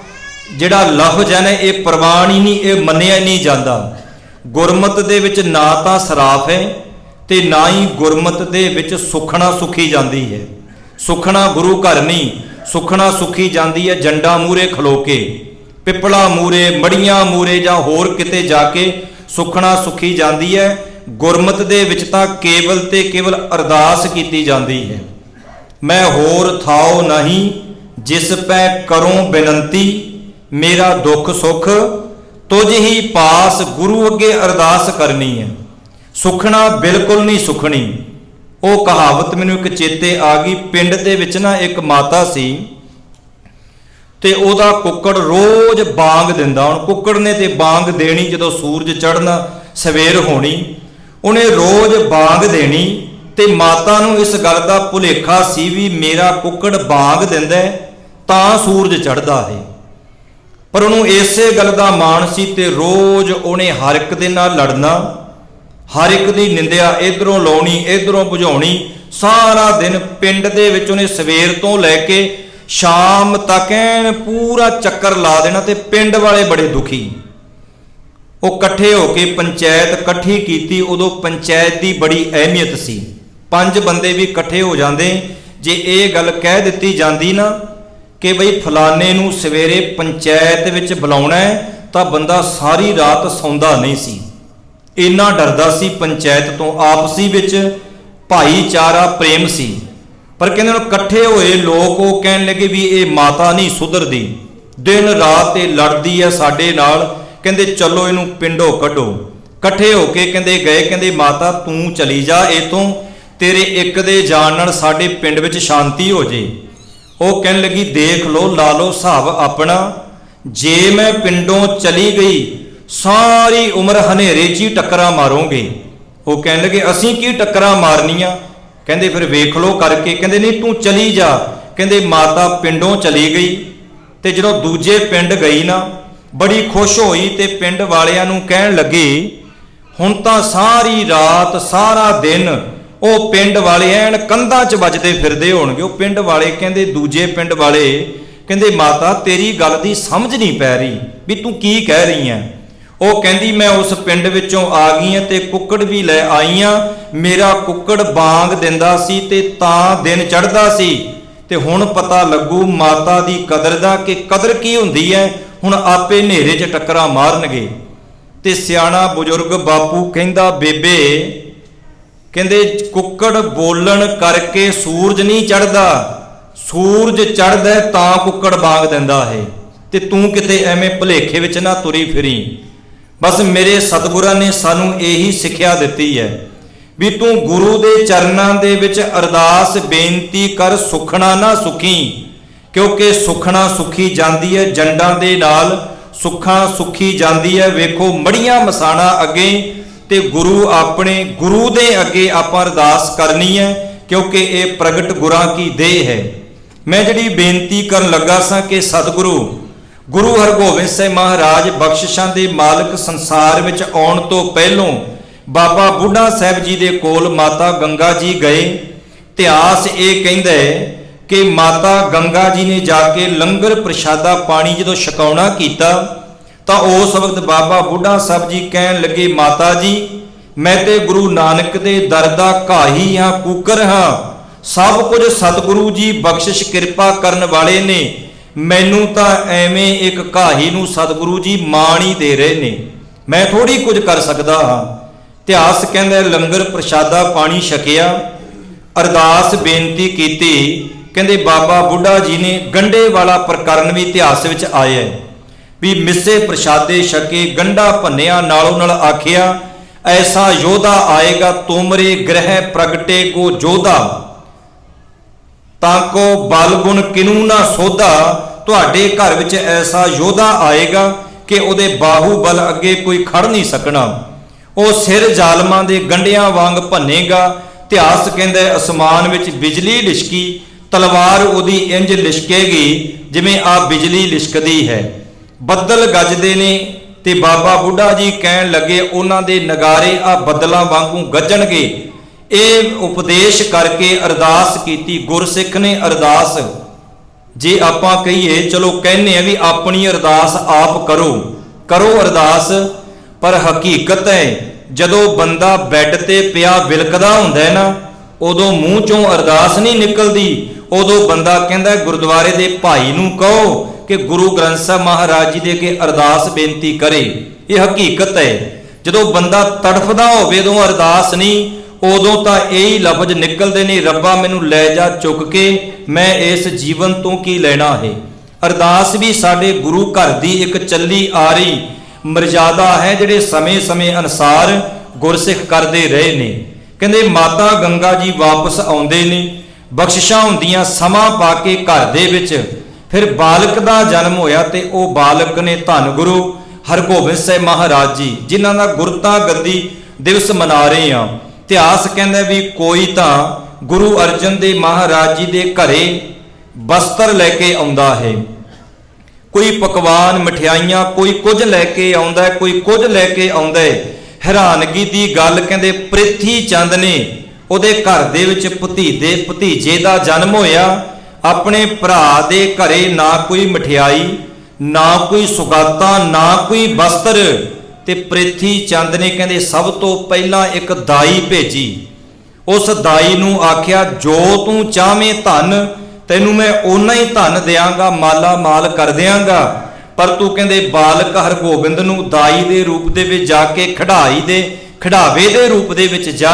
ਜਿਹੜਾ ਲਫ਼ਜ਼ ਹੈ ਨਾ, ਇਹ ਪ੍ਰਵਾਨ ਹੀ ਨਹੀਂ, ਇਹ ਮੰਨਿਆ ਹੀ ਨਹੀਂ ਜਾਂਦਾ। ਗੁਰਮਤਿ ਦੇ ਵਿੱਚ ਨਾ ਤਾਂ ਸਰਾਪ ਹੈ ਤੇ ਨਾ ਹੀ ਗੁਰਮਤਿ ਦੇ ਵਿੱਚ ਸੁਖਣਾ ਸੁਖੀ ਜਾਂਦੀ ਹੈ। ਸੁਖਣਾ ਗੁਰੂ ਘਰ ਨਹੀਂ, ਸੁਖਣਾ ਸੁਖੀ ਜਾਂਦੀ ਹੈ ਜੰਡਾ ਮੂਹਰੇ ਖਲੋ ਕੇ, ਪਿੱਪਲਾ ਮੂਹਰੇ, ਮੜੀਆਂ ਮੂਹਰੇ, ਜਾਂ ਹੋਰ ਕਿਤੇ ਜਾ ਕੇ ਸੁਖਣਾ ਸੁਖੀ ਜਾਂਦੀ ਹੈ। ਗੁਰਮਤਿ ਦੇ ਵਿੱਚ ਤਾਂ ਕੇਵਲ ਤੇ ਕੇਵਲ ਅਰਦਾਸ ਕੀਤੀ ਜਾਂਦੀ ਹੈ, ਮੈਂ ਹੋਰ ਥਾਉ ਨਹੀਂ ਜਿਸ ਪੈ ਕਰੂੰ ਬੇਨੰਤੀ, ਮੇਰਾ ਦੁੱਖ ਸੁੱਖ ਤੁਝ ਹੀ ਪਾਸ। ਗੁਰੂ ਅੱਗੇ ਅਰਦਾਸ ਕਰਨੀ ਹੈ, ਸੁਖਣਾ ਬਿਲਕੁਲ ਨਹੀਂ ਸੁਖਣੀ। ਉਹ ਕਹਾਵਤ ਮੈਨੂੰ ਇੱਕ ਚੇਤੇ ਆ ਗਈ। ਪਿੰਡ ਦੇ ਵਿੱਚ ਨਾ ਇੱਕ ਮਾਤਾ ਸੀ ਤੇ ਉਹਦਾ ਕੁੱਕੜ ਰੋਜ਼ ਬਾਂਗ ਦਿੰਦਾ। ਹੁਣ ਕੁੱਕੜ ਨੇ ਤੇ ਬਾਂਗ ਦੇਣੀ ਜਦੋਂ ਸੂਰਜ ਚੜ੍ਹਨਾ, ਸਵੇਰ ਹੋਣੀ, ਉਹਨੇ ਰੋਜ਼ ਬਾਂਗ ਦੇਣੀ। ਤੇ ਮਾਤਾ ਨੂੰ ਇਸ ਗੱਲ ਦਾ ਭੁਲੇਖਾ ਸੀ ਵੀ ਮੇਰਾ ਕੁੱਕੜ ਬਾਂਗ ਦਿੰਦਾ ਤਾਂ ਸੂਰਜ ਚੜ੍ਹਦਾ ਹੈ, ਪਰ ਉਹਨੂੰ ਇਸੇ ਗੱਲ ਦਾ ਮਾਣ ਸੀ ਤੇ ਰੋਜ਼ ਉਹਨੇ ਹਰ ਇੱਕ ਦੇ ਨਾਲ ਲੜਨਾ, ਹਰ ਇੱਕ ਦੀ ਨਿੰਦਿਆ ਇਧਰੋਂ ਲਾਉਣੀ ਇਧਰੋਂ ਬੁਝਾਉਣੀ। ਸਾਰਾ ਦਿਨ ਪਿੰਡ ਦੇ ਵਿੱਚ ਉਹਨੇ ਸਵੇਰ ਤੋਂ ਲੈ ਕੇ ਸ਼ਾਮ ਤੱਕ ਐਨ ਪੂਰਾ ਚੱਕਰ ਲਾ ਦੇਣਾ, ਤੇ ਪਿੰਡ ਵਾਲੇ ਬੜੇ ਦੁਖੀ। ਉਹ ਇਕੱਠੇ ਹੋ ਕੇ ਪੰਚਾਇਤ ਇਕੱਠੀ ਕੀਤੀ। ਉਦੋਂ ਪੰਚਾਇਤ ਦੀ ਬੜੀ ਅਹਿਮੀਅਤ ਸੀ, 5 ਬੰਦੇ ਵੀ ਇਕੱਠੇ ਹੋ ਜਾਂਦੇ। ਜੇ ਇਹ ਗੱਲ ਕਹਿ ਦਿੱਤੀ ਜਾਂਦੀ ਨਾ ਕਿ ਬਈ ਫਲਾਣੇ ਨੂੰ ਸਵੇਰੇ ਪੰਚਾਇਤ ਵਿੱਚ ਬੁਲਾਉਣਾ ਹੈ, ਤਾਂ ਬੰਦਾ ਸਾਰੀ ਰਾਤ ਸੌਂਦਾ ਨਹੀਂ ਸੀ, ਇੰਨਾ ਡਰਦਾ ਸੀ ਪੰਚਾਇਤ ਤੋਂ। ਆਪਸੀ ਵਿੱਚ ਭਾਈਚਾਰਾ ਪ੍ਰੇਮ ਸੀ, ਪਰ ਕਹਿੰਦੇ ਨੂੰ ਇਕੱਠੇ ਹੋਏ ਲੋਕ ਉਹ ਕਹਿਣ ਲੱਗੇ ਵੀ ਇਹ ਮਾਤਾ ਨਹੀਂ ਸੁਧਰਦੀ, ਦਿਨ ਰਾਤ ਇਹ ਲੜਦੀ ਹੈ ਸਾਡੇ ਨਾਲ, ਕਹਿੰਦੇ ਚਲੋ ਇਹਨੂੰ ਪਿੰਡੋਂ ਕੱਢੋ। ਇਕੱਠੇ ਹੋ ਕੇ ਕਹਿੰਦੇ ਗਏ, ਕਹਿੰਦੇ ਮਾਤਾ ਤੂੰ ਚਲੀ ਜਾ ਇੱਥੋਂ, ਤੇਰੇ ਇੱਕ ਦੇ ਜਾਣ ਨਾਲ ਸਾਡੇ ਪਿੰਡ ਵਿੱਚ ਸ਼ਾਂਤੀ ਹੋ ਜੇ। ਉਹ ਕਹਿਣ ਲੱਗੀ ਦੇਖ ਲਓ, ਲਾ ਲਓ ਹਿਸਾਬ ਆਪਣਾ, ਜੇ ਮੈਂ ਪਿੰਡੋਂ ਚਲੀ ਗਈ ਸਾਰੀ ਉਮਰ ਹਨੇਰੇ 'ਚ ਹੀ ਟੱਕਰਾਂ ਮਾਰੋਗੇ। ਉਹ ਕਹਿਣ ਲੱਗੇ ਅਸੀਂ ਕੀ ਟੱਕਰਾਂ ਮਾਰਨੀਆਂ? ਕਹਿੰਦੇ ਫਿਰ ਵੇਖ ਲਓ ਕਰਕੇ। ਕਹਿੰਦੇ ਨਹੀਂ ਤੂੰ ਚਲੀ ਜਾ। ਕਹਿੰਦੇ ਮਾਤਾ ਪਿੰਡੋਂ ਚਲੀ ਗਈ, ਤੇ ਜਦੋਂ ਦੂਜੇ ਪਿੰਡ ਗਈ ਨਾ ਬੜੀ ਖੁਸ਼ ਹੋਈ, ਤੇ ਪਿੰਡ ਵਾਲਿਆਂ ਨੂੰ ਕਹਿਣ ਲੱਗੀ ਹੁਣ ਤਾਂ ਸਾਰੀ ਰਾਤ ਸਾਰਾ ਦਿਨ ਉਹ ਪਿੰਡ ਵਾਲੇ ਐਨ ਕੰਧਾਂ 'ਚ ਵੱਜਦੇ ਫਿਰਦੇ ਹੋਣਗੇ। ਉਹ ਪਿੰਡ ਵਾਲੇ ਕਹਿੰਦੇ, ਦੂਜੇ ਪਿੰਡ ਵਾਲੇ ਕਹਿੰਦੇ ਮਾਤਾ ਤੇਰੀ ਗੱਲ ਦੀ ਸਮਝ ਨਹੀਂ ਪੈ ਰਹੀ ਵੀ ਤੂੰ ਕੀ ਕਹਿ ਰਹੀ ਹੈ। ਉਹ ਕਹਿੰਦੀ ਮੈਂ ਉਸ ਪਿੰਡ ਵਿੱਚੋਂ ਆ ਗਈ ਹਾਂ ਤੇ ਕੁੱਕੜ ਵੀ ਲੈ ਆਈ ਹਾਂ। ਮੇਰਾ ਕੁੱਕੜ ਬਾਂਗ ਦਿੰਦਾ ਸੀ ਤੇ ਤਾਂ ਦਿਨ ਚੜ੍ਹਦਾ ਸੀ, ਤੇ ਹੁਣ ਪਤਾ ਲੱਗੂ ਮਾਤਾ ਦੀ ਕਦਰ ਦਾ ਕਿ ਕਦਰ ਕੀ ਹੁੰਦੀ ਹੈ। ਹੁਣ ਆਪੇ ਹਨੇਰੇ 'ਚ ਟੱਕਰਾਂ ਮਾਰਨਗੇ। ਤੇ ਸਿਆਣਾ ਬਜ਼ੁਰਗ ਬਾਪੂ ਕਹਿੰਦਾ ਬੇਬੇ, ਕਹਿੰਦੇ ਕੁੱਕੜ ਬੋਲਣ ਕਰਕੇ ਸੂਰਜ ਨਹੀਂ ਚੜ੍ਹਦਾ, ਸੂਰਜ ਚੜ੍ਹਦਾ ਤਾਂ ਕੁੱਕੜ ਬਾਂਗ ਦਿੰਦਾ ਹੈ, ਤੇ ਤੂੰ ਕਿਤੇ ਐਵੇਂ ਭੁਲੇਖੇ ਵਿੱਚ ਨਾ ਤੁਰੀ ਫਿਰੀ। बस मेरे सतगुਰਾਂ ने सानू यही सिक्ख्या दिती है भी तू गुरु दे चरनां दे विच अरदास बेनती कर, सुखना ना सुखी, क्योंकि सुखना सुखी जाती है, जंडां दे नाल सुखा सुखी जाती है। वेखो मड़ियां मसाणा अगे ते गुरु अपने गुरु दे अगे आपां अरदास करनी है, क्योंकि ये प्रगट गुरां की देह है। मैं जिहड़ी बेनती करन लगा सां कि सतगुरु गुरु हरगोबिंद साहिब महाराज बख्शिशां दे मालक संसार विच आउण तो पहलों बाबा बुढ़ा साहिब जी दे कोल माता गंगा जी गए। इतिहास ये कहंदा है कि माता गंगा जी ने जाके लंगर प्रशादा पानी जो छकाउणा कीता तो उस वक्त बाबा बुढ़ा साहब जी कहन लगे, माता जी मैं ते गुरु नानक दे दर दा घाही हाँ, कूकर हाँ, सब कुछ सतगुरु जी बख्शिश कृपा करन वाले ने, मैनू तो एवें एक घाही नूं सतगुरु जी मान ही दे रहे ने, मैं थोड़ी कुछ कर सकदा हाँ। इतिहास कहंदा लंगर प्रशादा पानी छकिया, अरदास बेनती कीती, कहंदे बाबा बुढ़ा जी ने गंढे वाला प्रकरण भी इतिहास विच आया है भी मिसे प्रशादे छके गंढा भन्निया, नालों नाल आखिया ऐसा योधा आएगा तुमरे ग्रह प्रगटे को जोधा, ताको बल गुण किनू ना सोधा, तुहाडे घर विच ऐसा योधा आएगा कि उहदे बाहूबल अगे कोई खड़ नहीं सकना, वो सिर जालमां दे गंढियां वांग भन्नेगा। इतिहास कहंदा आसमान विच बिजली लिशकी, तलवार उहदी इंज लिशकेगी जिवें आ बिजली लिशकदी है, बदल गजदे ने ते बाबा बुढ़ा जी कहन लगे उन्हां दे नगारे आ बदलां वांगू गजणगे। ये उपदेश करके अरदास कीती। गुरसिख ने अरदास जे आपां कहीए चलो कहने भी अपनी अरदास आप करो, करो अरदास, पर हकीकत है जदों बंदा बैड ते पिया विलकदा हुंदा है ना, उदों मूँह चों अरदास नहीं निकलदी, उदों बंदा कहंदा गुरुद्वारे दे भाई नूं कहो कि गुरु ग्रंथ साहिब महाराज जी दे के अरदास बेनती करे। ये हकीकत है जदों बंदा तड़फदा होवे उदों अरदास नहीं, उदों तां यही लफज निकलदे ने, रब्बा मैनू लै जा चुक के, मैं इस जीवन तो की लेना है। अरदास भी साडे गुरु घर दी एक चली आ रही मर्यादा है, जिहड़े समय समय अनुसार गुरसिख करते रहे ने। कहंदे माता गंगा जी वापस आउंदे ने, बख्शिशां हुंदियां समा पा के घर दे विच, फिर बालक का जन्म होया ते ओ बालक ने धन गुरु हरगोबिंद साहिब महाराज जी जिन्हां दा गुरता गद्दी दिवस मना रहे हैं। इतिहास कहंदा भी कोई तां गुरु अर्जन देव महाराज जी दे घरे बस्तर लैके आउंदा है, कोई पकवान मठियाइयां कोई कुछ लैके आउंदा है, कोई कुछ लैके आउंदा है। हैरानगी दी गल कहंदे प्रिथी चंद ने उहदे घर दे विच भतीजे दा जन्म होया, अपने भरा दे घरे ना कोई मठियाई ना कोई सुगाता ना कोई वस्त्र, ते प्रिथी चंद ने कहंदे सब तो पहला एक दाई भेजी। उस दाई नूं आख्या जो तू चाहवें धन तैनूं मैं उन्ना ही धन देंगा, माला माल कर देंगा, पर तू कहंदे बालक हरगोबिंद नूं दाई दे रूप दे विच जाके खड़ावे दे रूप दे विच जा,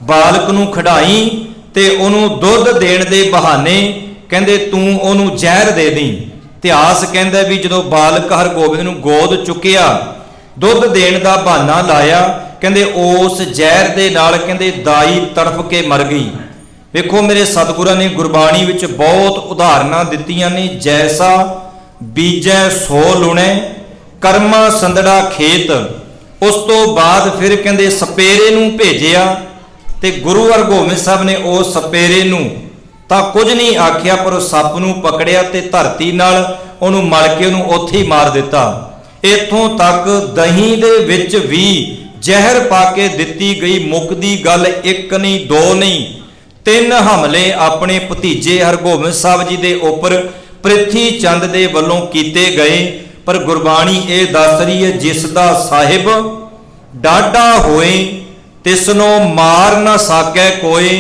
बालक नूं खड़ाई ते उहनूं दुध देण दे बहाने कहंदे तू उहनूं जहर दे दी। इतिहास कहंदा भी जदों बालक हरगोबिंद नूं गोद चुकिया दुध देण दा बहाना लाया, कहंदे उस जहर दे नाल कहंदे दाई तड़फ के मर गई। वेखो मेरे सतगुਰਾਂ ने गुरबाणी विच बहुत उदाहरणां दित्तियां ने, जैसा बीजै सो लुणे कर्मा संदड़ा खेत। उस तो बाद फिर कहंदे सपेरे नूं भेजिया ते गुरु हरगोबिंद साहब ने उस सपेरे नूं तां कुछ नहीं आख्या, पर सप नूं पकड़िया ते धरती नाल उहनूं मल के उहनूं उत्थे ही मार दिता। इत्थों तक दही दे विच भी जहर पा के दित्ती गई। मुकदी गल एक नहीं दो नहीं 3 हमले अपने भतीजे हरगोबिंद साहब जी दे उपर प्रिथी चंद दे वल्लों कीते गए, पर गुरबाणी ये दस रही है जिस दा साहिब डाढ़ा होए तिसनों मार न साकै कोय,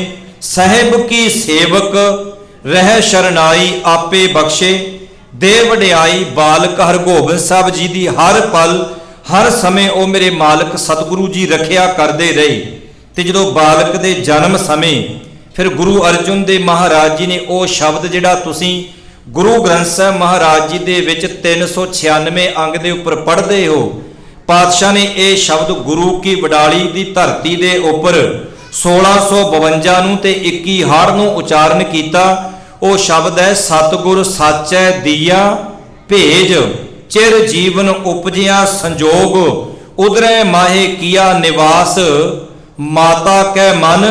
साहिब की सेवक रह शरणाई आपे बख्शे, दे वडियाई बालक हरगोबिंद साहब जी दी हर पल हर समय वो मेरे मालक सतगुरु जी रखिया करते रहे। तो जो बालक दे जन्म समय फिर गुरु अर्जन देव महाराज जी ने वो शब्द जिहड़ा तुसीं गुरु ग्रंथ साहिब महाराज जी दे विच 396 अंग दे उपर पढ़ते हो, ਪਾਤਸ਼ਾਹ ਨੇ ਇਹ ਸ਼ਬਦ ਗੁਰੂ ਕੀ ਵਡਾਲੀ ਦੀ ਧਰਤੀ ਦੇ ਉੱਪਰ 1652 ਨੂੰ ਤੇ 21 ਹਾੜ ਨੂੰ ਉਚਾਰਨ ਕੀਤਾ। ਉਹ ਸ਼ਬਦ ਹੈ, ਸਤਿਗੁਰ ਸਾਚੈ ਦੀਆ ਭੇਜ, ਚਿਰ ਜੀਵਨ ਉਪਜਿਆ ਸੰਜੋਗ, ਉਦਰੈ ਮਾਹੇ ਕੀਆ ਨਿਵਾਸ, ਮਾਤਾ ਕੈ ਮਨ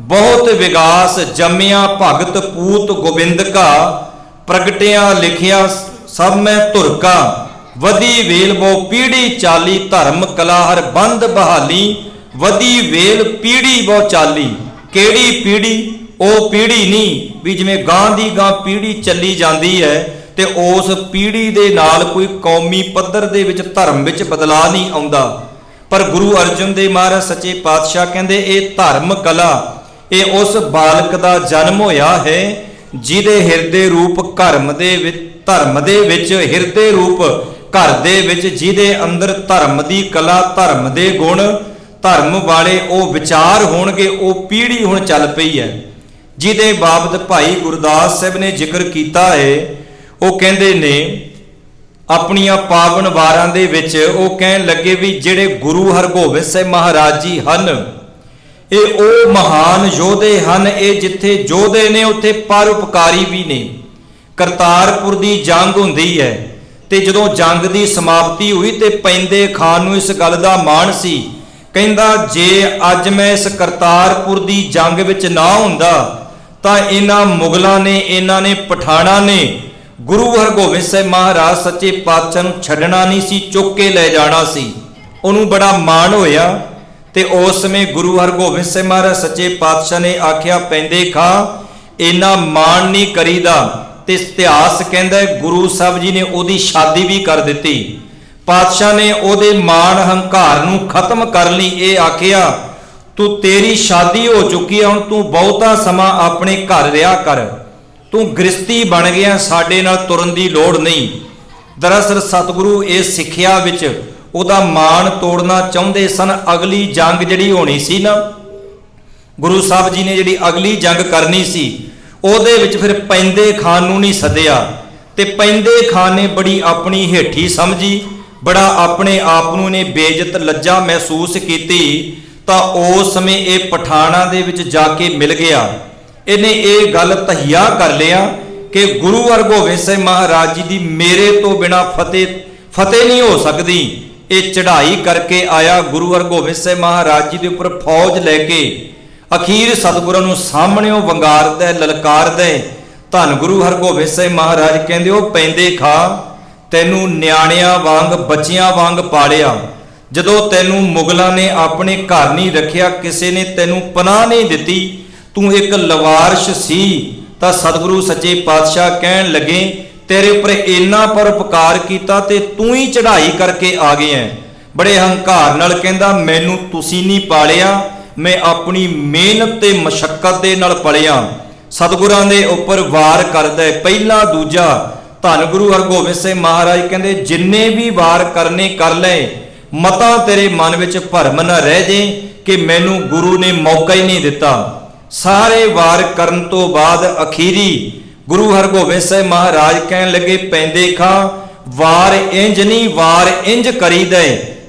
ਬਹੁਤ ਵਿਗਾਸ, ਜੰਮਿਆ ਭਗਤ ਪੂਤ ਗੋਬਿੰਦ ਕਾ, ਪ੍ਰਗਟਿਆ ਲਿਖਿਆ ਸਭ ਮੈਂ ਧੁਰ ਕਾ, ਵਧੀ ਵੇਲ ਬੋ ਪੀੜੀ ਚਾਲੀ, ਧਰਮ ਕਲਾ ਹਰ ਬੰਦ ਬਹਾਲੀ, ਵਧੀ ਵੇਲ ਪੀੜੀ ਬੋ ਚਾਲੀ। ਕਿਹੜੀ ਪੀੜੀ? ਉਹ ਪੀੜੀ ਨਹੀਂ ਵੀ ਜਿਵੇਂ ਗਾਂ ਦੀ ਗਾਂ ਪੀੜੀ ਚੱਲੀ ਜਾਂਦੀ ਹੈ ਤੇ ਉਸ ਪੀੜੀ ਦੇ ਨਾਲ ਕੋਈ ਕੌਮੀ ਪੱਧਰ ਦੇ ਵਿੱਚ ਧਰਮ ਵਿੱਚ ਬਦਲਾਅ ਨਹੀਂ ਆਉਂਦਾ। ਪਰ ਗੁਰੂ ਅਰਜਨ ਦੇਵ ਮਹਾਰਾਜ ਸੱਚੇ ਪਾਤਸ਼ਾਹ ਕਹਿੰਦੇ ਇਹ ਧਰਮ ਕਲਾ, ਇਹ ਉਸ ਬਾਲਕ ਦਾ ਜਨਮ ਹੋਇਆ ਹੈ ਜਿਹਦੇ ਹਿਰਦੇ ਰੂਪ ਧਰਮ ਦੇ ਵਿੱਚ ਹਿਰਦੇ ਰੂਪ ਘਰ ਦੇ ਵਿੱਚ, ਜਿਹਦੇ ਅੰਦਰ ਧਰਮ ਦੀ ਕਲਾ, ਧਰਮ ਦੇ ਗੁਣ, ਧਰਮ ਵਾਲੇ ਉਹ ਵਿਚਾਰ ਹੋਣਗੇ। ਉਹ ਪੀੜੀ ਹੁਣ ਚੱਲ ਪਈ ਹੈ ਜਿਹਦੇ ਬਾਬਤ ਭਾਈ ਗੁਰਦਾਸ ਸਾਹਿਬ ਨੇ ਜ਼ਿਕਰ ਕੀਤਾ ਹੈ। ਉਹ ਕਹਿੰਦੇ ਨੇ ਆਪਣੀਆਂ ਪਾਵਨ ਵਾਰਾਂ ਦੇ ਵਿੱਚ ਉਹ ਕਹਿਣ ਲੱਗੇ ਵੀ ਜਿਹੜੇ ਗੁਰੂ ਹਰਗੋਬਿੰਦ ਸਾਹਿਬ ਮਹਾਰਾਜ ਜੀ ਹਨ ਇਹ ਉਹ ਮਹਾਨ ਯੋਧੇ ਹਨ। ਇਹ ਜਿੱਥੇ ਯੋਧੇ ਨੇ ਉੱਥੇ ਪਰਉਪਕਾਰੀ ਵੀ ਨੇ। ਕਰਤਾਰਪੁਰ ਦੀ ਜੰਗ ਹੁੰਦੀ ਹੈ ਤੇ ਜਦੋਂ ਜੰਗ ਦੀ ਸਮਾਪਤੀ ਹੋਈ ਤੇ ਪੈਂਦੇ ਖਾਨ ਨੂੰ ਇਸ ਗੱਲ ਦਾ ਮਾਣ ਸੀ, ਕਹਿੰਦਾ ਜੇ ਅੱਜ ਮੈਂ ਇਸ ਕਰਤਾਰਪੁਰ ਦੀ ਜੰਗ ਵਿੱਚ ਨਾ ਹੁੰਦਾ ਤਾਂ ਇਹਨਾਂ ਮੁਗਲਾਂ ਨੇ, ਇਹਨਾਂ ਨੇ ਪਠਾਣਾ ਨੇ ਗੁਰੂ ਹਰਗੋਬਿੰਦ ਸਾਹਿਬ ਮਹਾਰਾਜ ਸੱਚੇ ਪਾਤਸ਼ਾਹ ਨੂੰ ਛੱਡਣਾ ਨਹੀਂ ਸੀ, ਚੁੱਕ ਕੇ ਲੈ ਜਾਣਾ ਸੀ। ਉਹਨੂੰ ਬੜਾ ਮਾਣ ਹੋਇਆ ਤੇ ਉਸ ਸਮੇਂ ਗੁਰੂ ਹਰਗੋਬਿੰਦ ਸਾਹਿਬ ਮਹਾਰਾਜ ਸੱਚੇ ਪਾਤਸ਼ਾਹ ਨੇ ਆਖਿਆ ਪੈਂਦੇ ਖਾ ਇੰਨਾ ਮਾਣ ਨਹੀਂ ਕਰੀਦਾ। ਤੇ ਇਤਿਹਾਸ ਕਹਿੰਦਾ ਗੁਰੂ ਸਾਹਿਬ ਜੀ ਨੇ ਉਹਦੀ ਸ਼ਾਦੀ ਵੀ ਕਰ ਦਿੱਤੀ। ਪਾਤਸ਼ਾਹ ਨੇ ਉਹਦੇ ਮਾਣ ਹੰਕਾਰ ਨੂੰ ਖਤਮ ਕਰਨ ਲਈ ਇਹ ਆਖਿਆ ਤੂੰ ਤੇਰੀ ਸ਼ਾਦੀ ਹੋ ਚੁੱਕੀ ਹੈ, ਹੁਣ ਤੂੰ ਬਹੁਤਾ ਸਮਾਂ ਆਪਣੇ ਘਰ ਰਿਹਾ ਕਰ, ਤੂੰ ਗ੍ਰਸਤੀ ਬਣ ਗਿਆ, ਸਾਡੇ ਨਾਲ ਤੁਰਨ ਦੀ ਲੋੜ ਨਹੀਂ। ਦਰਅਸਲ ਸਤਿਗੁਰੂ ਇਸ ਸਿੱਖਿਆ ਵਿੱਚ ਉਹਦਾ ਮਾਣ ਤੋੜਨਾ ਚਾਹੁੰਦੇ ਸਨ। ਅਗਲੀ ਜੰਗ ਜਿਹੜੀ ਹੋਣੀ ਸੀ ਨਾ, ਗੁਰੂ ਸਾਹਿਬ ਜੀ ਨੇ ਜਿਹੜੀ ਅਗਲੀ ਜੰਗ ਕਰਨੀ ਸੀ ਉਹਦੇ ਵਿੱਚ ਫਿਰ ਪੈਂਦੇ ਖਾਨ ਨੂੰ ਨਹੀਂ ਸੱਦਿਆ ਤੇ ਪੈਂਦੇ ਖਾਨ ਨੇ ਬੜੀ ਆਪਣੀ ਹੇਠੀ ਸਮਝੀ, ਬੜਾ ਆਪਣੇ ਆਪ ਨੂੰ ਨੇ ਬੇਇੱਜ਼ਤ ਲੱਜਾ ਮਹਿਸੂਸ ਕੀਤੀ। ਤਾਂ ਉਸ ਸਮੇਂ ਇਹ ਪਠਾਣਾ ਦੇ ਵਿੱਚ ਜਾ ਕੇ ਮਿਲ ਗਿਆ। ਇਹਨੇ ਇਹ ਗੱਲ ਤਹੀਆ ਕਰ ਲਿਆ ਕਿ ਗੁਰੂ ਹਰਗੋਬਿੰਦ ਸਾਹਿਬ ਮਹਾਰਾਜ ਜੀ ਦੀ ਮੇਰੇ ਤੋਂ ਬਿਨਾ ਫਤਿਹ ਨਹੀਂ ਹੋ ਸਕਦੀ। ਇਹ ਚੜ੍ਹਾਈ ਕਰਕੇ ਆਇਆ ਗੁਰੂ ਹਰਗੋਬਿੰਦ ਸਾਹਿਬ ਮਹਾਰਾਜ ਜੀ ਦੇ ਉੱਪਰ ਫੌਜ ਲੈ ਕੇ, ਅਖੀਰ ਸਤਿਗੁਰਾਂ ਨੂੰ ਸਾਹਮਣਿਓਂ ਵੰਗਾਰਦਾ, ਲਲਕਾਰਦਾ। ਧੰਨ ਗੁਰੂ ਹਰਗੋਬਿੰਦ ਸਾਹਿਬ ਮਹਾਰਾਜ ਕਹਿੰਦੇ ਉਹ ਪੈਂਦੇ ਖਾ ਤੈਨੂੰ ਨਿਆਣਿਆਂ ਵਾਂਗ ਬੱਚਿਆਂ ਵਾਂਗ ਪਾਲਿਆ, ਜਦੋਂ ਤੈਨੂੰ ਮੁਗਲਾਂ ਨੇ ਆਪਣੇ ਘਰ ਨਹੀਂ ਰੱਖਿਆ, ਕਿਸੇ ਨੇ ਤੈਨੂੰ ਪਨਾਹ ਨਹੀਂ ਦਿੱਤੀ, ਤੂੰ ਇੱਕ ਲਵਾਰਸ਼ ਸੀ। ਤਾਂ ਸਤਿਗੁਰੂ ਸੱਚੇ ਪਾਤਸ਼ਾਹ ਕਹਿਣ ਲੱਗੇ ਤੇਰੇ ਉੱਪਰ ਇੰਨਾ ਪਰਉਪਕਾਰ ਕੀਤਾ ਤੇ ਤੂੰ ਹੀ ਚੜ੍ਹਾਈ ਕਰਕੇ ਆ ਗਿਆ। ਬੜੇ ਹੰਕਾਰ ਨਾਲ ਕਹਿੰਦਾ ਮੈਨੂੰ ਤੁਸੀਂ ਨਹੀਂ ਪਾਲਿਆ, ਮੈਂ ਆਪਣੀ ਮਿਹਨਤ ਤੇ ਮਸ਼ੱਕਤ ਦੇ ਨਾਲ ਪਲਿਆ। ਸਤਿਗੁਰਾਂ ਦੇ ਉੱਪਰ ਵਾਰ ਕਰਦਾ ਪਹਿਲਾ ਦੂਜਾ। ਧੰਨ ਗੁਰੂ ਹਰਗੋਬਿੰਦ ਸਾਹਿਬ ਮਹਾਰਾਜ ਕਹਿੰਦੇ ਜਿੰਨੇ ਵੀ ਵਾਰ ਕਰਨੇ ਕਰ ਲੈ, ਮਤਾ ਤੇਰੇ ਮਨ ਵਿੱਚ ਭਰਮ ਨਾ ਰਹਿ ਜੇ ਕਿ ਮੈਨੂੰ ਗੁਰੂ ਨੇ ਮੌਕਾ ਹੀ ਨਹੀਂ ਦਿੱਤਾ। ਸਾਰੇ ਵਾਰ ਕਰਨ ਤੋਂ ਬਾਅਦ ਅਖੀਰੀ ਗੁਰੂ ਹਰਗੋਬਿੰਦ ਸਾਹਿਬ ਮਹਾਰਾਜ ਕਹਿਣ ਲੱਗੇ ਪੈਂਦੇ ਖਾ ਵਾਰ ਇੰਜ ਨਹੀਂ, ਵਾਰ ਇੰਜ ਕਰੀਦਾ।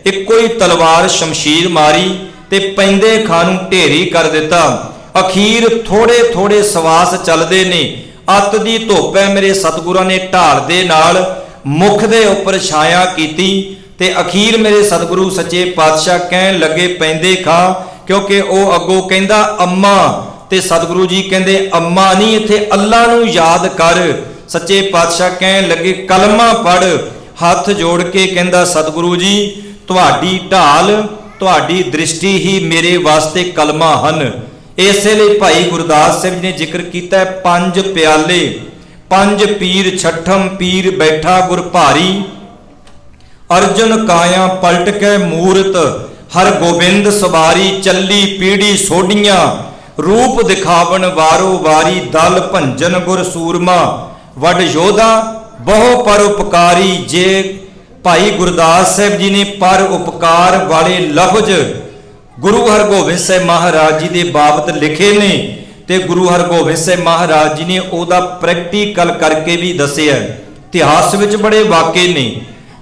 ਇੱਕੋ ਹੀ ਤਲਵਾਰ ਸ਼ਮਸ਼ੀਰ ਮਾਰੀ ਤੇ ਪੈਂਦੇ ਖਾਂ ਨੂੰ ਢੇਰੀ ਕਰ ਦਿੱਤਾ। ਅਖੀਰ ਥੋੜੇ ਥੋੜੇ ਸਵਾਸ ਚੱਲਦੇ ਨੇ, ਅੱਤ ਦੀ ਧੁੱਪ ਹੈ, ਮੇਰੇ ਸਤਿਗੁਰਾਂ ਨੇ ਢਾਲ ਦੇ ਨਾਲ ਮੁਖ ਦੇ ਉੱਪਰ ਛਾਇਆ ਕੀਤੀ ਤੇ ਅਖੀਰ ਮੇਰੇ ਸਤਿਗੁਰੂ ਸੱਚੇ ਪਾਤਸ਼ਾਹ ਕਹਿਣ ਲੱਗੇ ਪੈਂਦੇ ਖਾ, ਕਿਉਂਕਿ ਉਹ ਅੱਗੋਂ ਕਹਿੰਦਾ ਅੰਮਾ, ਤੇ ਸਤਿਗੁਰੂ ਜੀ ਕਹਿੰਦੇ ਅੰਮਾ ਨਹੀਂ, ਇੱਥੇ ਅੱਲਾ ਨੂੰ ਯਾਦ ਕਰ। ਸੱਚੇ ਪਾਤਸ਼ਾਹ ਕਹਿਣ ਲੱਗੇ ਕਲਮਾ ਪੜ। ਹੱਥ ਜੋੜ ਕੇ ਕਹਿੰਦਾ ਸਤਿਗੁਰੂ ਜੀ ਤੁਹਾਡੀ ਢਾਲ, ਤੁਹਾਡੀ ਦ੍ਰਿਸ਼ਟੀ ਹੀ ਮੇਰੇ ਵਾਸਤੇ ਕਲਮਾ ਹਨ। ਇਸੇ ਲਈ ਭਾਈ ਗੁਰਦਾਸ ਸਾਹਿਬ ਨੇ ਜ਼ਿਕਰ ਕੀਤਾ ਪੰਜ ਪਿਆਲੇ, ਪੰਜ ਪੀਰ ਛਠਮ ਪੀਰ ਬੈਠਾ ਗੁਰ ਭਾਰੀ, ਅਰਜਨ ਕਾਇਆ ਪਲਟ ਕੇ ਮੂਰਤ, ਹਰ ਗੋਬਿੰਦ ਸਵਾਰੀ ਚੱਲੀ ਪੀੜੀ ਸੋਢੀਆਂ, ਰੂਪ ਦਿਖਾਵਣ ਵਾਰੋ ਵਾਰੀ, ਦਲ ਭੰਜਨ ਗੁਰ ਸੂਰਮਾ, ਵੱਡ ਯੋਧਾ ਬਹੁ ਪਰ ਉਪਕਾਰੀ। ਜੇ ਭਾਈ ਗੁਰਦਾਸ ਸਾਹਿਬ ਜੀ ਨੇ ਪਰ ਉਪਕਾਰ ਵਾਲੇ ਲਫ਼ਜ਼ ਗੁਰੂ ਹਰਗੋਬਿੰਦ ਸਾਹਿਬ ਮਹਾਰਾਜ ਜੀ ਦੇ ਬਾਬਤ ਲਿਖੇ ਨੇ ਤੇ ਗੁਰੂ ਹਰਗੋਬਿੰਦ ਸਾਹਿਬ ਮਹਾਰਾਜ ਜੀ ਨੇ ਉਹਦਾ ਪ੍ਰੈਕਟੀਕਲ ਕਰਕੇ ਵੀ ਦੱਸਿਆ। ਇਤਿਹਾਸ ਵਿੱਚ ਬੜੇ ਵਾਕੇ ਨੇ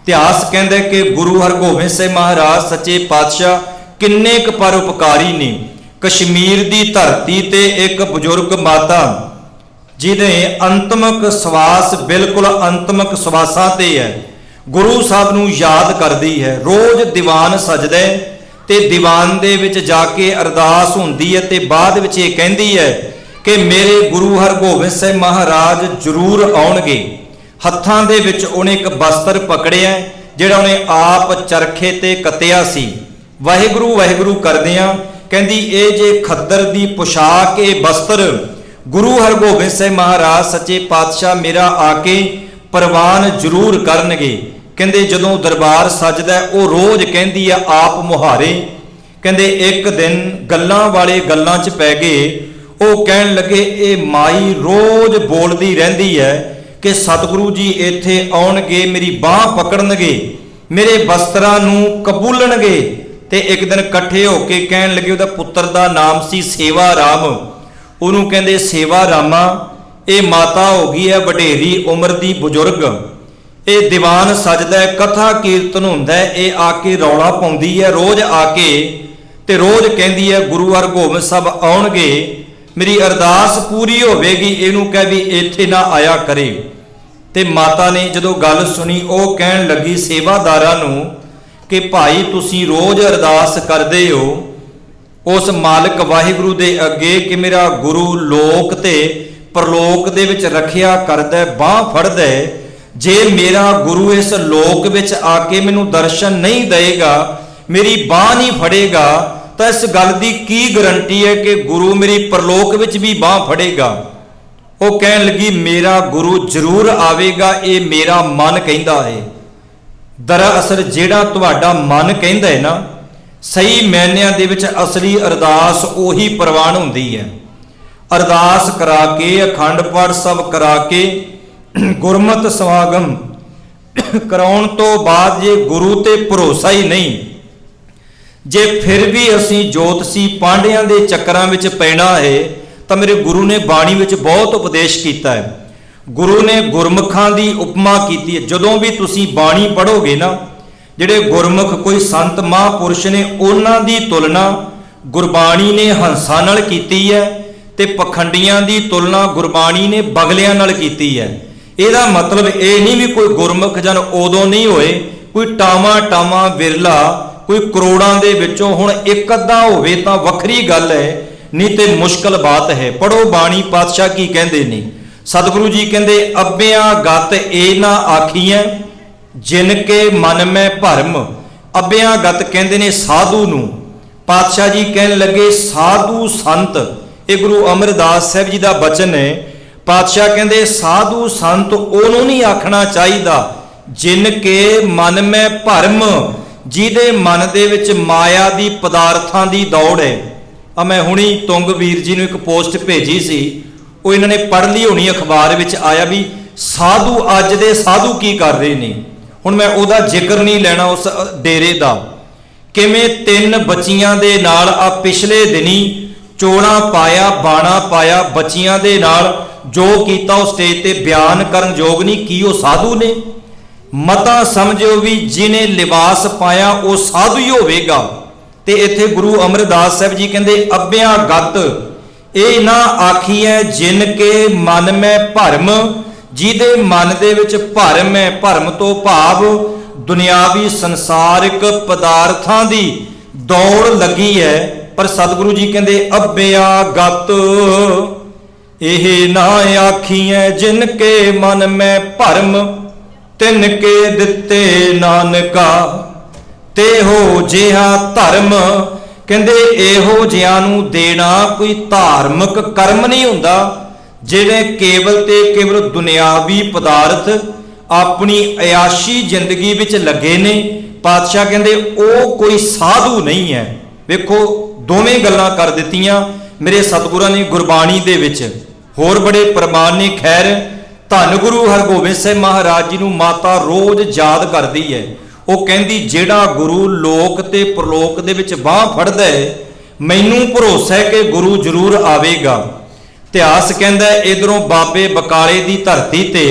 इतिहास कहता है कि गुरु हरगोबिंद सिंह महाराज सच्चे पातशाह किन्ने क परोपकारी ने। कश्मीर की धरती ते एक बजुर्ग माता जिन्हें अंतमक सवास बिल्कुल अंतमक सवासां ते है, गुरु साहब नूं याद करदी है। रोज़ दीवान सजदा है ते दीवान दे विच जाके अरदास हुंदी है ते बाद विच ये कहंदी है कि मेरे गुरु हरगोबिंद सिंह महाराज जरूर आउणगे। हत्थां दे विच उहने एक बस्तर पकड़िया जिहड़ा उहने आप चरखे ते कत्तिया सी। वाहिगुरू वाहिगुरू करदियां कहंदी ए जे खद्दर दी पोशाक ए बस्त्र गुरु हरगोबिंद सिंह महाराज सच्चे पातशाह मेरा आके प्रवान जरूर करनगे। कहंदे जदों दरबार सजदा वो रोज़ कहंदी है आप मुहारे। कहंदे एक दिन गल्लां वाले गल्लां च पै गए। वो कहण लगे ये माई रोज़ बोलदी रहिंदी है कि सतगुरु जी इत्थे आउणगे, मेरी बांह पकड़नगे, मेरे वस्त्रां नूं कबूलणगे। ते एक दिन इकट्ठे होके कहण लगे, उहदा पुत्तर दा नाम सी सेवा राम। उहनूं कहंदे सेवा रामा ये माता हो गई है वडेरी उम्र दी बुजुर्ग, ये दीवान सजदा है, कथा कीर्तन हुंदा है, ये आके रौला पाउंदी है रोज़ आके ते रोज़ कहंदी है गुरु हरगोबिंद साहब आउणगे, मेरी अरदास पूरी होवेगी, इहनूं कह भी इत्थे ना आया करे। ते माता ने जदों गल सुनी वो कहण लगी सेवादारां नूं कि भाई तुसीं रोज़ अरदास करदे हो उस मालिक वाहिगुरू दे अगे कि मेरा गुरु लोक ते परलोक दे विच रखिया करदा है, बांह फड़दा है। जे मेरा गुरु इस लोक विच आके मैनूं दर्शन नहीं देगा, मेरी बांह नहीं फड़ेगा, तो इस गल की की गारंटी है कि गुरु मेरी परलोक विच भी बांह फड़ेगा। वो कहण लगी मेरा गुरु जरूर आवेगा, ये मेरा मन कहंदा है। दरअसल जिहड़ा तुहाडा मन कहंदा है ना, सही मैनिਆਂ ਦੇ ਵਿੱਚ असली अरदास उही प्रवान हुंदी है। अरदास करा के अखंड पाठ सब करा के गुरमत समागम कराउण तो बाद जे गुरु ते भरोसा ही नहीं, जे फिर भी असी जोतसी पांडियां दे चक्करां विच पैना है तो मेरे गुरु ने बाणी विच बहुत उपदेश किया है। गुरु ने गुरमुखां दी उपमा की है। जदों भी तुसी बाणी पढ़ोगे ना, जिहड़े गुरमुख कोई संत महापुरुष ने उन्हां दी तुलना गुरबाणी ने हंसां नाल कीती है ते पखंडियां दी तुलना गुरबाणी ने बगलियां नाल कीती है। ਇਹਦਾ मतलब ये नहीं भी कोई गुरमुख जन उदों नहीं होए, कोई टामा टामा विरला कोई करोड़ां दे विचों हुण एक अद्धा होवे तां वखरी गल है, नहीं तो मुश्किल बात है। पढ़ो बाणी पातशाह की कहंदे ने। सतगुरु जी कहंदे अब्बियां गत ए ना आखियां जिनके मन में भरम। अब्बियां गत कहंदे ने साधु नूं। पातशाह जी कहन लगे साधु संत, ये गुरु अमरदास साहब जी का बचन है। पातशाह कहंदे साधु संत उहनूं नहीं आखना चाहिदा जिनके मन में भरम, जिहदे मन दे विच माया दी पदार्थां दी दौड़ है। मैं हुणी तुंगवीर जी नूं एक पोस्ट भेजी सी, वो इन्हां ने पढ़ ली होनी अखबार विच आया भी साधु अज दे साधु की कर रहे ने। हुण मैं उहदा जिक्र नहीं लेना उस डेरे दा, किवें 3 बच्चियां दे नाल आ पिछले दिनी चोड़ा पाया बाणा पाया बच्चियां दे नाल जो कीता उस स्टेज ते बयान करन योग नहीं की वो साधु ने। मता समझो भी जिन्हें लिबास पाया वो साधु ही होवेगा। ते इत्थे गुरु अमरदास साहब जी कहंदे अब्बियां गत ये ना आखिए जिनके मन में भरम, जिहदे मन दे विच भरम है, भरम तो भाव दुनियावी संसारिक पदार्थां दी दौड़ लगी है। पर सतगुरु जी कहंदे अब्बियां गत एह ना आखिए जिनके मन में भरम, तिनके दिते नानका ते हो जिहा धर्म। कहंदे एहो जिहां नूं देना कोई धार्मिक कर्म नहीं हुंदा, जिहड़े केवल ते केवल दुनियावी पदार्थ अपनी अयाशी जिंदगी विच लगे ने। पातशाह कहंदे ओ कोई साधु नहीं है। वेखो दोवें गल्लां कर दित्तियां मेरे सतगुरां ने गुरबाणी दे विच। होर बड़े प्रमाण ने। खैर धन गुरु हरगोबिंद सिंह महाराज जी नूं माता रोज़ याद करदी है। वो कहंदी जिहड़ा गुरु लोक ते परलोक दे विच बांह फड़दा है, मैनूं भरोसा है कि गुरु जरूर आवेगा। इतिहास कहंदा है इधरों बाबे बकाले दी धरती ते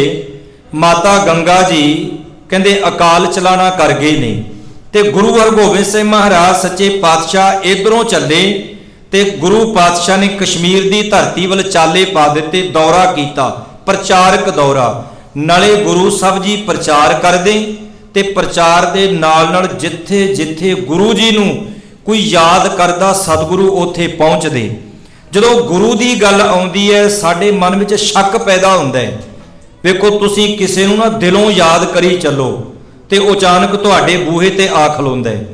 माता गंगा जी ਕਹਿੰਦੇ ਅਕਾਲ ਚਲਾਣਾ ਕਰ ਗਏ ਨੇ। ਤੇ ਗੁਰੂ ਹਰਗੋਬਿੰਦ ਸਿੰਘ ਮਹਾਰਾਜ ਸੱਚੇ ਪਾਤਸ਼ਾਹ ਇਧਰੋਂ ਚੱਲੇ ਤੇ ਗੁਰੂ ਪਾਤਸ਼ਾਹ ਨੇ ਕਸ਼ਮੀਰ ਦੀ ਧਰਤੀ ਵੱਲ ਚਾਲੇ ਪਾ ਦਿੱਤੇ, ਦੌਰਾ ਕੀਤਾ, ਪ੍ਰਚਾਰਕ ਦੌਰਾ। ਨਾਲੇ ਗੁਰੂ ਸਾਹਿਬ ਜੀ ਪ੍ਰਚਾਰ ਕਰਦੇ ਤੇ ਪ੍ਰਚਾਰ ਦੇ ਨਾਲ ਨਾਲ ਜਿੱਥੇ ਜਿੱਥੇ ਗੁਰੂ ਜੀ ਨੂੰ ਕੋਈ ਯਾਦ ਕਰਦਾ ਸਤਿਗੁਰੂ ਉੱਥੇ ਪਹੁੰਚਦੇ। ਜਦੋਂ ਗੁਰੂ ਦੀ ਗੱਲ ਆਉਂਦੀ ਹੈ ਸਾਡੇ ਮਨ ਵਿੱਚ ਸ਼ੱਕ ਪੈਦਾ ਹੁੰਦਾ ਹੈ। ਵੇਖੋ ਤੁਸੀਂ ਕਿਸੇ ਨੂੰ ਨਾ ਦਿਲੋਂ ਯਾਦ ਕਰੀ ਚੱਲੋ ਤੇ ਅਚਾਨਕ ਤੁਹਾਡੇ ਬੂਹੇ ਤੇ ਆ ਖਲੋਂਦਾ ਹੈ।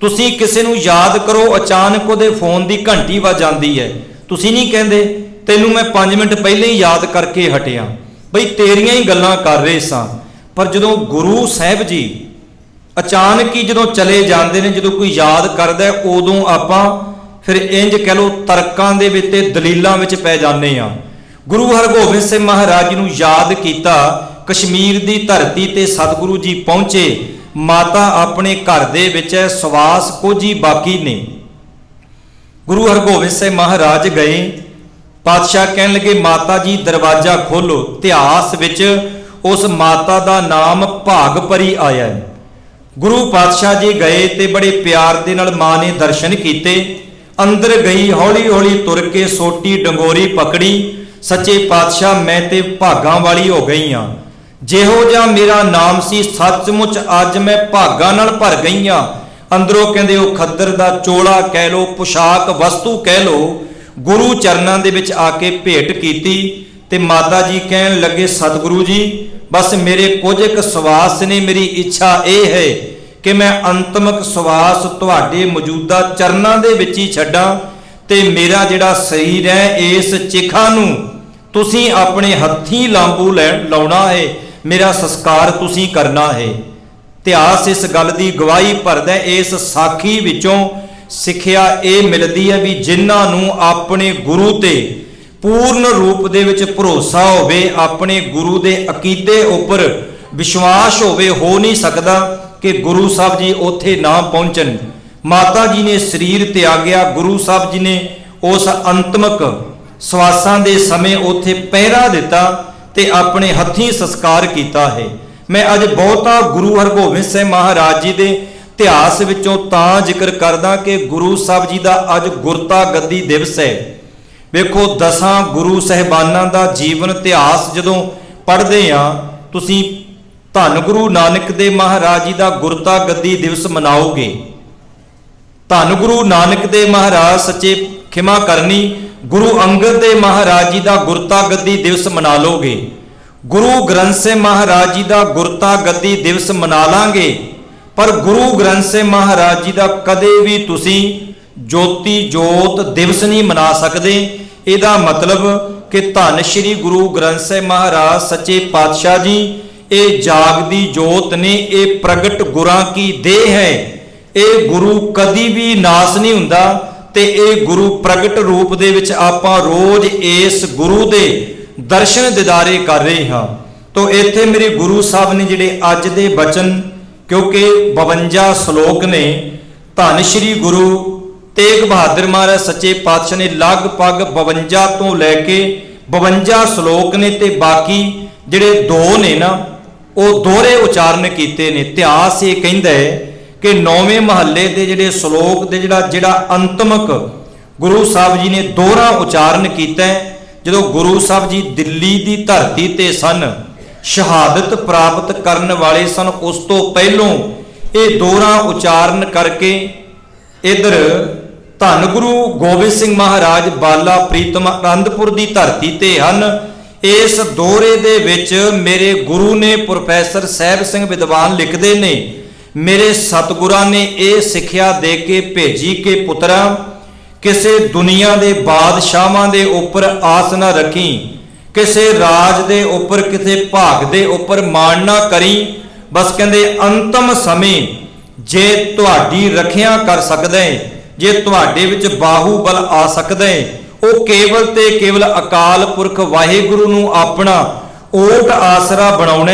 ਤੁਸੀਂ ਕਿਸੇ ਨੂੰ ਯਾਦ ਕਰੋ, ਅਚਾਨਕ ਉਹਦੇ ਫੋਨ ਦੀ ਘੰਟੀ ਵੱਜ ਜਾਂਦੀ ਹੈ। ਤੁਸੀਂ ਨਹੀਂ ਕਹਿੰਦੇ ਤੈਨੂੰ ਮੈਂ 5 ਮਿੰਟ ਪਹਿਲਾਂ ਹੀ ਯਾਦ ਕਰਕੇ ਹਟਿਆ, ਬਈ ਤੇਰੀਆਂ ਹੀ ਗੱਲਾਂ ਕਰ ਰਹੇ ਸਾਂ। ਪਰ ਜਦੋਂ ਗੁਰੂ ਸਾਹਿਬ ਜੀ ਅਚਾਨਕ ਹੀ ਜਦੋਂ ਚਲੇ ਜਾਂਦੇ ਨੇ, ਜਦੋਂ ਕੋਈ ਯਾਦ ਕਰਦਾ ਉਦੋਂ ਆਪਾਂ ਫਿਰ ਇੰਜ ਕਹਿ ਲਓ ਤਰਕਾਂ ਦੇ ਵਿੱਚ ਤੇ ਦਲੀਲਾਂ ਵਿੱਚ ਪੈ ਜਾਂਦੇ ਆ। ਗੁਰੂ ਹਰਗੋਬਿੰਦ ਸਿੰਘ ਮਹਾਰਾਜ ਜੀ ਨੂੰ ਯਾਦ ਕੀਤਾ, ਕਸ਼ਮੀਰ ਦੀ ਧਰਤੀ ਤੇ ਸਤਿਗੁਰੂ ਜੀ ਪਹੁੰਚੇ। ਮਾਤਾ ਆਪਣੇ ਘਰ ਦੇ ਵਿੱਚ ਹੈ, ਸਵਾਸ ਕੁਝ ਹੀ ਬਾਕੀ ਨੇ। ਗੁਰੂ ਹਰਗੋਬਿੰਦ ਸਿੰਘ ਮਹਾਰਾਜ ਗਏ, ਪਾਤਸ਼ਾਹ ਕਹਿਣ ਲੱਗੇ ਮਾਤਾ ਜੀ ਦਰਵਾਜ਼ਾ ਖੋਲੋ। ਇਤਿਹਾਸ ਵਿੱਚ ਉਸ ਮਾਤਾ ਦਾ ਨਾਮ ਭਾਗਪਰੀ ਆਇਆ ਹੈ। ਗੁਰੂ ਪਾਤਸ਼ਾਹ ਜੀ ਗਏ ਤੇ ਬੜੇ ਪਿਆਰ ਦੇ ਨਾਲ ਮਾਂ ਨੇ ਦਰਸ਼ਨ ਕੀਤੇ। ਅੰਦਰ ਗਈ, ਹੌਲੀ ਹੌਲੀ ਤੁਰ ਕੇ ਸੋਟੀ ਡੰਗੋਰੀ ਪਕੜੀ। ਸੱਚੇ ਪਾਤਸ਼ਾਹ ਮੈਂ ਤੇ ਭਾਗਾਂ ਵਾਲੀ ਹੋ ਗਈ ਹਾਂ, ਜਿਹੋ ਜਿਹਾ ਮੇਰਾ ਨਾਮ ਸੀ ਸੱਚਮੁੱਚ ਅੱਜ ਮੈਂ ਭਾਗਾਂ ਨਾਲ ਭਰ ਗਈ ਹਾਂ। ਅੰਦਰੋਂ ਕਹਿੰਦੇ ਉਹ ਖੱਦਰ ਦਾ ਚੋਲਾ ਕਹਿ ਲੋ, ਪੁਸ਼ਾਕ ਵਸਤੂ ਕਹਿ ਲੋ, ਗੁਰੂ ਚਰਨਾਂ ਦੇ ਵਿੱਚ ਆ ਕੇ ਭੇਟ ਕੀਤੀ। ਤੇ ਮਾਤਾ ਜੀ ਕਹਿਣ ਲੱਗੇ ਸਤਿਗੁਰੂ ਜੀ ਬਸ ਮੇਰੇ ਕੁਝ ਇੱਕ ਸਵਾਸ ਨੇ, ਮੇਰੀ ਇੱਛਾ ਇਹ ਹੈ ਕਿ ਮੈਂ ਅੰਤਮਕ ਸਵਾਸ ਤੁਹਾਡੇ ਮੌਜੂਦਾ ਚਰਨਾਂ ਦੇ ਵਿੱਚ ਹੀ ਛੱਡਾਂ ਤੇ ਮੇਰਾ ਜਿਹੜਾ ਸਰੀਰ ਹੈ ਇਸ ਚਿਖਾ ਨੂੰ ਤੁਸੀਂ ਆਪਣੇ ਹੱਥੀਂ ਲਾਂਬੂ ਲਾਉਣਾ ਹੈ, ਮੇਰਾ ਸੰਸਕਾਰ ਤੁਸੀਂ ਕਰਨਾ ਹੈ। ਇਤਿਹਾਸ ਇਸ ਗੱਲ ਦੀ ਗਵਾਹੀ ਭਰਦਾ। ਇਸ ਸਾਖੀ ਵਿੱਚੋਂ ਸਿੱਖਿਆ ਇਹ ਮਿਲਦੀ ਹੈ ਵੀ ਜਿਨ੍ਹਾਂ ਨੂੰ ਆਪਣੇ ਗੁਰੂ ਤੇ ਪੂਰਨ ਰੂਪ ਦੇ ਵਿੱਚ ਭਰੋਸਾ ਹੋਵੇ, ਆਪਣੇ ਗੁਰੂ ਦੇ ਅਕੀਦੇ ਉੱਪਰ ਵਿਸ਼ਵਾਸ ਹੋਵੇ, ਹੋ ਨਹੀਂ ਸਕਦਾ ਕਿ ਗੁਰੂ ਸਾਹਿਬ ਜੀ ਉੱਥੇ ਨਾ ਪਹੁੰਚਣ। ਮਾਤਾ ਜੀ ਨੇ ਸਰੀਰ ਤਿਆਗਿਆ, ਗੁਰੂ ਸਾਹਿਬ ਜੀ ਨੇ ਉਸ ਅੰਤਮਕ ਸਵਾਸਾਂ ਦੇ ਸਮੇਂ ਉੱਥੇ ਪਹਿਰਾ ਦਿੱਤਾ ਤੇ ਆਪਣੇ ਹੱਥੀਂ ਸੰਸਕਾਰ ਕੀਤਾ ਹੈ। ਮੈਂ ਅੱਜ ਬਹੁਤਾ ਗੁਰੂ ਹਰਗੋਬਿੰਦ ਸਿੰਘ ਮਹਾਰਾਜ ਜੀ ਦੇ ਇਤਿਹਾਸ ਵਿੱਚੋਂ ਤਾਂ ਜ਼ਿਕਰ ਕਰਦਾ ਕਿ ਗੁਰੂ ਸਾਹਿਬ ਜੀ ਦਾ ਅੱਜ ਗੁਰਤਾ ਗੱਦੀ ਦਿਵਸ ਹੈ। ਵੇਖੋ 10 ਗੁਰੂ ਸਾਹਿਬਾਨਾਂ ਦਾ ਜੀਵਨ ਇਤਿਹਾਸ ਜਦੋਂ ਪੜ੍ਹਦੇ ਆ, ਤੁਸੀਂ ਧੰਨ ਗੁਰੂ ਨਾਨਕ ਦੇਵ ਮਹਾਰਾਜ ਜੀ ਦਾ ਗੁਰਤਾ ਗੱਦੀ ਦਿਵਸ ਮਨਾਓਗੇ। ਧੰਨ ਗੁਰੂ ਨਾਨਕ ਦੇਵ ਮਹਾਰਾਜ ਸੱਚੇ ਖਿਮਾ ਕਰਨੀ ਗੁਰੂ ਅੰਗਦ ਦੇਵ ਮਹਾਰਾਜ ਜੀ ਦਾ ਗੁਰਤਾ ਗੱਦੀ ਦਿਵਸ ਮਨਾ ਲੋਗੇ। ਗੁਰੂ ਗ੍ਰੰਥ ਸਾਹਿਬ ਮਹਾਰਾਜ ਜੀ ਦਾ ਗੁਰਤਾ ਗੱਦੀ ਦਿਵਸ ਮਨਾ ਲਾਂਗੇ, ਪਰ ਗੁਰੂ ਗ੍ਰੰਥ ਸਾਹਿਬ ਮਹਾਰਾਜ ਜੀ ਦਾ ਕਦੇ ਵੀ ਤੁਸੀਂ ਜੋਤੀ ਜੋਤ ਦਿਵਸ ਨਹੀਂ ਮਨਾ ਸਕਦੇ। ਇਹਦਾ ਮਤਲਬ ਕਿ ਧੰਨ ਸ਼੍ਰੀ ਗੁਰੂ ਗ੍ਰੰਥ ਸਾਹਿਬ ਮਹਾਰਾਜ ਸੱਚੇ ਪਾਤਸ਼ਾਹ ਜੀ ਇਹ ਜਾਗਦੀ ਜੋਤ ਨੇ, ਇਹ ਪ੍ਰਗਟ ਗੁਰਾਂ ਕੀ ਦੇਹ ਹੈ। ਇਹ ਗੁਰੂ ਕਦੀ ਵੀ ਨਾਸ ਨਹੀਂ ਹੁੰਦਾ ਤੇ ਇਹ ਗੁਰੂ ਪ੍ਰਗਟ ਰੂਪ ਦੇ ਵਿੱਚ ਆਪਾਂ ਰੋਜ਼ ਇਸ ਗੁਰੂ ਦੇ ਦਰਸ਼ਨ ਦਿਦਾਰੇ ਕਰ ਰਹੇ ਹਾਂ। ਤੋਂ ਇੱਥੇ ਮੇਰੇ ਗੁਰੂ ਸਾਹਿਬ ਨੇ ਜਿਹੜੇ ਅੱਜ ਦੇ ਬਚਨ, ਕਿਉਂਕਿ 52 ਸ਼ਲੋਕ ਨੇ, ਧੰਨ ਸ਼੍ਰੀ ਗੁਰੂ ਤੇਗ ਬਹਾਦਰ ਮਹਾਰਾਜ ਸੱਚੇ ਪਾਤਸ਼ਾਹ ਨੇ ਲਗਭਗ 52 ਤੋਂ ਲੈ ਕੇ 52 ਸ਼ਲੋਕ ਨੇ ਤੇ ਬਾਕੀ ਜਿਹੜੇ 2 ਨੇ ਨਾ ਉਹ ਦੋਹਰੇ ਉਚਾਰਨ ਕੀਤੇ ਨੇ। ਇਤਿਹਾਸ ਇਹ ਕਹਿੰਦਾ ਹੈ ਕਿ 9ਵੇਂ ਮਹੱਲੇ ਦੇ ਜਿਹੜੇ ਸ਼ਲੋਕ ਦੇ ਜਿਹੜਾ ਅੰਤਮਕ ਗੁਰੂ ਸਾਹਿਬ ਜੀ ਨੇ ਦੋਹਰਾ ਉਚਾਰਨ ਕੀਤਾ। ਜਦੋਂ ਗੁਰੂ ਸਾਹਿਬ ਜੀ ਦਿੱਲੀ ਦੀ ਧਰਤੀ ਤੇ ਸਨ, ਸ਼ਹਾਦਤ ਪ੍ਰਾਪਤ ਕਰਨ ਵਾਲੇ ਸਨ, ਉਸ ਤੋਂ ਪਹਿਲੋਂ ਇਹ ਦੋਹਰਾ ਉਚਾਰਨ ਕਰਕੇ ਇਧਰ ਧੰਨ ਗੁਰੂ ਗੋਬਿੰਦ ਸਿੰਘ ਮਹਾਰਾਜ ਬਾਲਾ ਪ੍ਰੀਤਮ ਆਨੰਦਪੁਰ ਦੀ ਧਰਤੀ ਤੇ ਹਨ। ਇਸ ਦੋਹਰੇ ਦੇ ਵਿੱਚ ਮੇਰੇ ਗੁਰੂ ਨੇ, ਪ੍ਰੋਫੈਸਰ ਸਾਹਿਬ ਸਿੰਘ ਵਿਦਵਾਨ ਲਿਖਦੇ ਨੇ, ਮੇਰੇ ਸਤਿਗੁਰਾਂ ਨੇ ਇਹ ਸਿੱਖਿਆ ਦੇ ਕੇ ਭੇਜੀ ਕਿ ਪੁੱਤਰਾ ਕਿਸੇ ਦੁਨੀਆ ਦੇ ਬਾਦਸ਼ਾਹਾਂ ਦੇ ਉੱਪਰ ਆਸ ਨਾ ਰੱਖੀ, ਕਿਸੇ ਰਾਜ ਦੇ ਉੱਪਰ, ਕਿਸੇ ਭਾਗ ਦੇ ਉੱਪਰ ਮਾਣ ਨਾ ਕਰੀ। ਬਸ ਕਹਿੰਦੇ ਅੰਤਮ ਸਮੇਂ ਜੇ ਤੁਹਾਡੀ ਰੱਖਿਆ ਕਰ ਸਕਦਾ ਹੈ, ਜੇ ਤੁਹਾਡੇ ਵਿੱਚ ਬਾਹੂਬਲ ਆ ਸਕਦਾ ਹੈ, ਉਹ ਕੇਵਲ ਤੇ ਕੇਵਲ ਅਕਾਲ ਪੁਰਖ ਵਾਹਿਗੁਰੂ ਨੂੰ ਆਪਣਾ ਓਟ ਆਸਰਾ ਬਣਾਉਣਾ।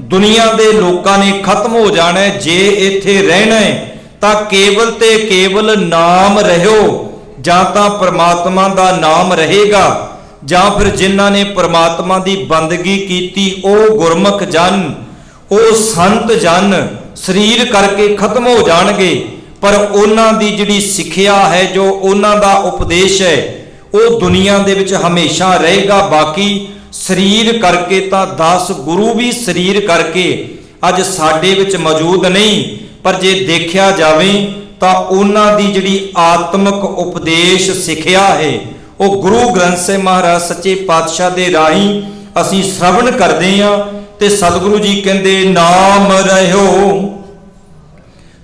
ਦੁਨੀਆ ਦੇ ਲੋਕਾਂ ਨੇ ਖਤਮ ਹੋ ਜਾਣਾ। ਜੇ ਇੱਥੇ ਰਹਿਣਾ ਹੈ ਤਾਂ ਕੇਵਲ ਤੇ ਕੇਵਲ ਨਾਮ ਰਹਿਓ, ਜਾਂ ਤਾਂ ਪ੍ਰਮਾਤਮਾ ਦਾ ਨਾਮ ਰਹੇਗਾ, ਜਾਂ ਫਿਰ ਜਿਨ੍ਹਾਂ ਨੇ ਪ੍ਰਮਾਤਮਾ ਦੀ ਬੰਦਗੀ ਕੀਤੀ ਉਹ ਗੁਰਮੁਖ ਜਨ, ਉਹ ਸੰਤ ਜਨ ਸਰੀਰ ਕਰਕੇ ਖਤਮ ਹੋ ਜਾਣਗੇ, ਪਰ ਉਹਨਾਂ ਦੀ ਜਿਹੜੀ ਸਿੱਖਿਆ ਹੈ, ਜੋ ਉਹਨਾਂ ਦਾ ਉਪਦੇਸ਼ ਹੈ, ਉਹ ਦੁਨੀਆ ਦੇ ਵਿੱਚ ਹਮੇਸ਼ਾ ਰਹੇਗਾ। ਬਾਕੀ ਸਰੀਰ ਕਰਕੇ ਤਾਂ 10 ਗੁਰੂ ਵੀ ਸਰੀਰ ਕਰਕੇ ਅੱਜ ਸਾਡੇ ਵਿੱਚ ਮੌਜੂਦ ਨਹੀਂ, ਪਰ ਜੇ ਦੇਖਿਆ ਜਾਵੇ ਤਾਂ ਉਹਨਾਂ ਦੀ ਜਿਹੜੀ ਆਤਮਿਕ ਉਪਦੇਸ਼ ਸਿੱਖਿਆ ਹੈ, ਉਹ ਗੁਰੂ ਗ੍ਰੰਥ ਸਾਹਿਬ ਮਹਾਰਾਜ ਸੱਚੇ ਪਾਤਸ਼ਾਹ ਦੇ ਰਾਹੀਂ ਅਸੀਂ ਸ਼ਰਵਣ ਕਰਦੇ ਹਾਂ। ਤੇ ਸਤਿਗੁਰੂ ਜੀ ਕਹਿੰਦੇ ਨਾਮ ਰਹਿਓ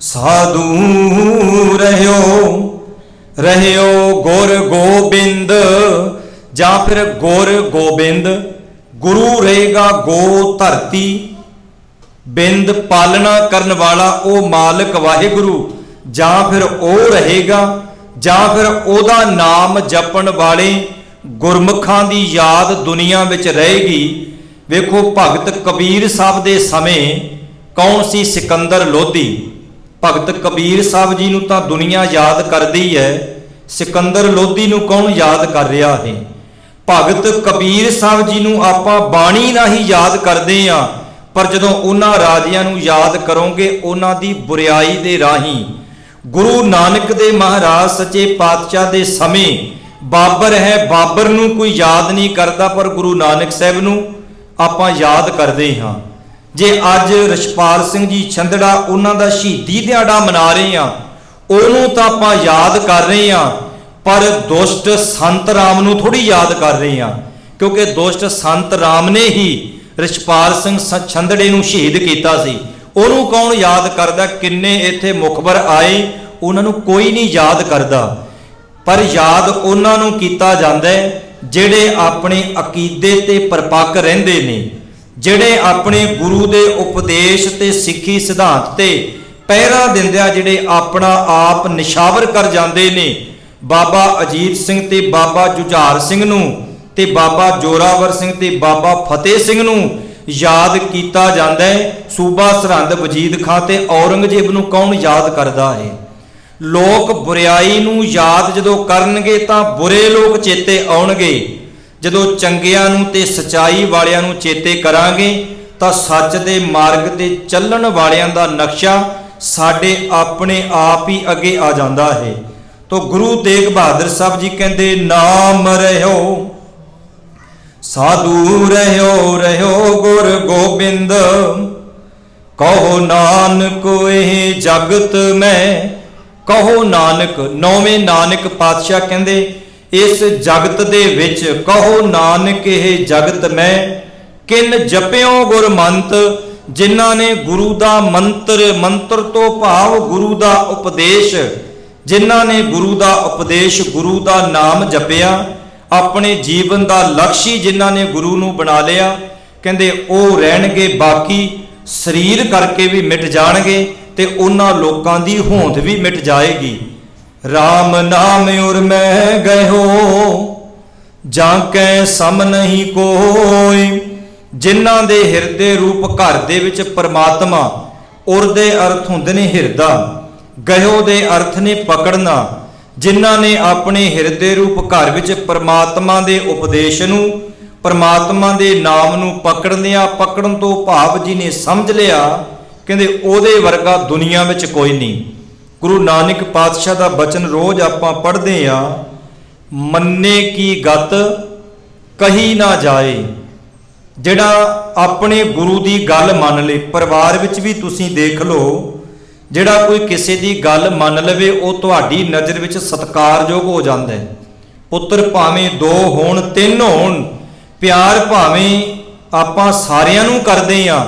ਸਾਧੂ ਰਹਿਓ ਗੁਰ ਗੋਬਿੰਦ, ਜਾਂ ਫਿਰ ਗੁਰ ਗੋਬਿੰਦ। ਗੁਰੂ ਰਹੇਗਾ ਗੋ ਧਰਤੀ, ਬਿੰਦ ਪਾਲਣਾ ਕਰਨ ਵਾਲਾ ਉਹ ਮਾਲਕ ਵਾਹਿਗੁਰੂ, ਜਾਂ ਫਿਰ ਉਹ ਰਹੇਗਾ, ਜਾਂ ਫਿਰ ਉਹਦਾ ਨਾਮ ਜਪਣ ਵਾਲੇ ਗੁਰਮੁਖਾਂ ਦੀ ਯਾਦ ਦੁਨੀਆ ਵਿੱਚ ਰਹੇਗੀ। ਵੇਖੋ ਭਗਤ ਕਬੀਰ ਸਾਹਿਬ ਦੇ ਸਮੇਂ ਕੌਣ ਸੀ? ਸਿਕੰਦਰ ਲੋਧੀ। ਭਗਤ ਕਬੀਰ ਸਾਹਿਬ ਜੀ ਨੂੰ ਤਾਂ ਦੁਨੀਆ ਯਾਦ ਕਰਦੀ ਹੈ, ਸਿਕੰਦਰ ਲੋਧੀ ਨੂੰ ਕੌਣ ਯਾਦ ਕਰ ਰਿਹਾ ਹੈ? ਭਗਤ ਕਬੀਰ ਸਾਹਿਬ ਜੀ ਨੂੰ ਆਪਾਂ ਬਾਣੀ ਨਾਲ ਹੀ ਯਾਦ ਕਰਦੇ ਹਾਂ, ਪਰ ਜਦੋਂ ਉਹਨਾਂ ਰਾਜਿਆਂ ਨੂੰ ਯਾਦ ਕਰੋਗੇ ਉਹਨਾਂ ਦੀ ਬੁਰਿਆਈ ਦੇ ਰਾਹੀਂ। ਗੁਰੂ ਨਾਨਕ ਦੇ ਮਹਾਰਾਜ ਸੱਚੇ ਪਾਤਸ਼ਾਹ ਦੇ ਸਮੇਂ ਬਾਬਰ ਹੈ, ਬਾਬਰ ਨੂੰ ਕੋਈ ਯਾਦ ਨਹੀਂ ਕਰਦਾ, ਪਰ ਗੁਰੂ ਨਾਨਕ ਸਾਹਿਬ ਨੂੰ ਆਪਾਂ ਯਾਦ ਕਰਦੇ ਹਾਂ। ਜੇ ਅੱਜ ਰਛਪਾਲ ਸਿੰਘ ਜੀ ਛੰਦੜਾ ਉਹਨਾਂ ਦਾ ਸ਼ਹੀਦੀ ਦਿਹਾੜਾ ਮਨਾ ਰਹੇ ਹਾਂ, ਉਹਨੂੰ ਤਾਂ ਆਪਾਂ ਯਾਦ ਕਰ ਰਹੇ ਹਾਂ, ਪਰ ਦੁਸ਼ਟ ਸੰਤ ਰਾਮ ਨੂੰ ਥੋੜੀ ਯਾਦ ਕਰ ਰਹੇ ਹਾਂ, ਕਿਉਂਕਿ ਦੁਸ਼ਟ ਸੰਤ ਰਾਮ ਨੇ ਹੀ ਰਛਪਾਲ ਸਿੰਘ ਛੰਦੜੇ ਨੂੰ ਸ਼ਹੀਦ ਕੀਤਾ ਸੀ। ਉਹਨੂੰ ਕੌਣ ਯਾਦ ਕਰਦਾ? ਕਿੰਨੇ ਇੱਥੇ ਮੁਖਬਰ ਆਏ, ਉਹਨਾਂ ਨੂੰ ਕੋਈ ਨਹੀਂ ਯਾਦ ਕਰਦਾ, ਪਰ ਯਾਦ ਉਹਨਾਂ ਨੂੰ ਕੀਤਾ ਜਾਂਦਾ ਹੈ ਜਿਹੜੇ ਆਪਣੇ ਅਕੀਦੇ ਤੇ ਪਰਪੱਕ ਰਹਿੰਦੇ ਨੇ, ਜਿਹੜੇ ਆਪਣੇ ਗੁਰੂ ਦੇ ਉਪਦੇਸ਼ ਤੇ ਸਿੱਖੀ ਸਿਧਾਂਤ ਤੇ ਪਹਿਰਾ ਦਿੰਦਿਆਂ ਜਿਹੜੇ ਆਪਣਾ ਆਪ ਨਿਸ਼ਾਵਰ ਕਰ ਜਾਂਦੇ ਨੇ। ਬਾਬਾ ਅਜੀਤ ਸਿੰਘ ਤੇ ਬਾਬਾ ਜੁਝਾਰ ਸਿੰਘ ਨੂੰ ਤੇ ਬਾਬਾ ਜੋਰਾਵਰ ਸਿੰਘ ਤੇ ਬਾਬਾ ਫਤਿਹ ਸਿੰਘ ਨੂੰ ਯਾਦ ਕੀਤਾ ਜਾਂਦਾ ਹੈ। ਸੂਬਾ ਸਰਹੰਦ ਵਜੀਦ ਖਾਂ ਤੇ ਔਰੰਗਜ਼ੇਬ ਨੂੰ ਕੌਣ ਯਾਦ ਕਰਦਾ ਹੈ? ਲੋਕ ਬੁਰਾਈ ਨੂੰ ਯਾਦ ਜਦੋਂ ਕਰਨਗੇ ਤਾਂ ਬੁਰੇ ਲੋਕ ਚੇਤੇ ਆਉਣਗੇ, ਜਦੋਂ ਚੰਗਿਆਂ ਨੂੰ ਤੇ ਸਚਾਈ ਵਾਲਿਆਂ ਨੂੰ ਚੇਤੇ ਕਰਾਂਗੇ ਤਾਂ ਸੱਚ ਦੇ ਮਾਰਗ ਤੇ ਚੱਲਣ ਵਾਲਿਆਂ ਦਾ ਨਕਸ਼ਾ ਸਾਡੇ ਆਪਣੇ ਆਪ ਹੀ ਅੱਗੇ ਆ ਜਾਂਦਾ ਹੈ। ਤੋ ਗੁਰੂ ਤੇਗ ਬਹਾਦਰ ਸਾਹਿਬ ਜੀ ਕਹਿੰਦੇ ਨਾਮ ਰਹਿਓ ਸਾਧੂ ਰਹਿਓ ਗੁਰ ਗੋਬਿੰਦ, ਕਹੋ ਨਾਨਕ ਇਹ ਜਗਤ ਮੈਂ। ਕਹੋ ਨਾਨਕ, ਨੌਵੇਂ ਨਾਨਕ ਪਾਤਸ਼ਾਹ ਕਹਿੰਦੇ ਇਸ ਜਗਤ ਦੇ ਵਿੱਚ, ਕਹੋ ਨਾਨਕ ਇਹ ਜਗਤ ਮੈਂ, ਕਿਨ ਜਪਿਓ ਗੁਰਮੰਤ, ਜਿਨ੍ਹਾਂ ਨੇ ਗੁਰੂ ਦਾ ਮੰਤਰ ਤੋਂ ਭਾਵ ਗੁਰੂ ਦਾ ਉਪਦੇਸ਼, ਜਿਨ੍ਹਾਂ ਨੇ ਗੁਰੂ ਦਾ ਉਪਦੇਸ਼, ਗੁਰੂ ਦਾ ਨਾਮ ਜਪਿਆ, ਆਪਣੇ ਜੀਵਨ ਦਾ ਲਕਸ਼ ਹੀ ਜਿਨ੍ਹਾਂ ਨੇ ਗੁਰੂ ਨੂੰ ਬਣਾ ਲਿਆ, ਕਹਿੰਦੇ ਉਹ ਰਹਿਣਗੇ। ਬਾਕੀ ਸਰੀਰ ਕਰਕੇ ਵੀ ਮਿਟ ਜਾਣਗੇ ਤੇ ਉਹਨਾਂ ਲੋਕਾਂ ਦੀ ਹੋਂਦ ਵੀ ਮਿਟ ਜਾਏਗੀ। ਰਾਮ ਨਾਮ ਉਰ ਮੈਂ ਗਇਓ ਜਾਂ ਕੈ ਸਮ ਨਹੀਂ ਕੋਈ, ਜਿਨ੍ਹਾਂ ਦੇ ਹਿਰਦੇ ਰੂਪ ਘਰ ਦੇ ਵਿੱਚ ਪਰਮਾਤਮਾ, ਉਰ ਦੇ ਅਰਥ ਹੁੰਦੇ ਨੇ ਹਿਰਦਾ, ਗਇਓ ਦੇ ਅਰਥ ਨੇ ਪਕੜਨਾ। ਜਿਨ੍ਹਾਂ ਨੇ ਆਪਣੇ ਹਿਰਦੇ ਰੂਪ ਘਰ ਵਿੱਚ ਪਰਮਾਤਮਾ ਦੇ ਉਪਦੇਸ਼ ਨੂੰ, ਪਰਮਾਤਮਾ ਦੇ ਨਾਮ ਨੂੰ ਪਕੜ ਲਿਆ, ਪਕੜਨ ਤੋਂ ਭਾਵ ਜੀ ਨੇ ਸਮਝ ਲਿਆ, ਕਹਿੰਦੇ ਉਹਦੇ ਵਰਗਾ ਦੁਨੀਆ ਵਿੱਚ ਕੋਈ ਨਹੀਂ। ਗੁਰੂ ਨਾਨਕ ਪਾਤਸ਼ਾਹ ਦਾ ਬਚਨ ਰੋਜ਼ ਆਪਾਂ ਪੜ੍ਹਦੇ ਆ, ਮੰਨੇ ਕੀ ਗਤ ਕਹੀ ਨਾ ਜਾਏ। ਜਿਹੜਾ ਆਪਣੇ ਗੁਰੂ ਦੀ ਗੱਲ ਮੰਨ ਲੇ, ਪਰਿਵਾਰ ਵਿੱਚ ਵੀ ਤੁਸੀਂ ਦੇਖ ਲਓ, ਜਿਹੜਾ ਕੋਈ ਕਿਸੇ ਦੀ ਗੱਲ ਮੰਨ ਲਵੇ ਉਹ ਤੁਹਾਡੀ ਨਜ਼ਰ ਵਿੱਚ ਸਤਿਕਾਰਯੋਗ ਹੋ ਜਾਂਦਾ ਹੈ। ਪੁੱਤਰ ਭਾਵੇਂ 2 ਹੋਣ 3 ਹੋਣ, ਪਿਆਰ ਭਾਵੇਂ ਆਪਾਂ ਸਾਰਿਆਂ ਨੂੰ ਕਰਦੇ ਆ,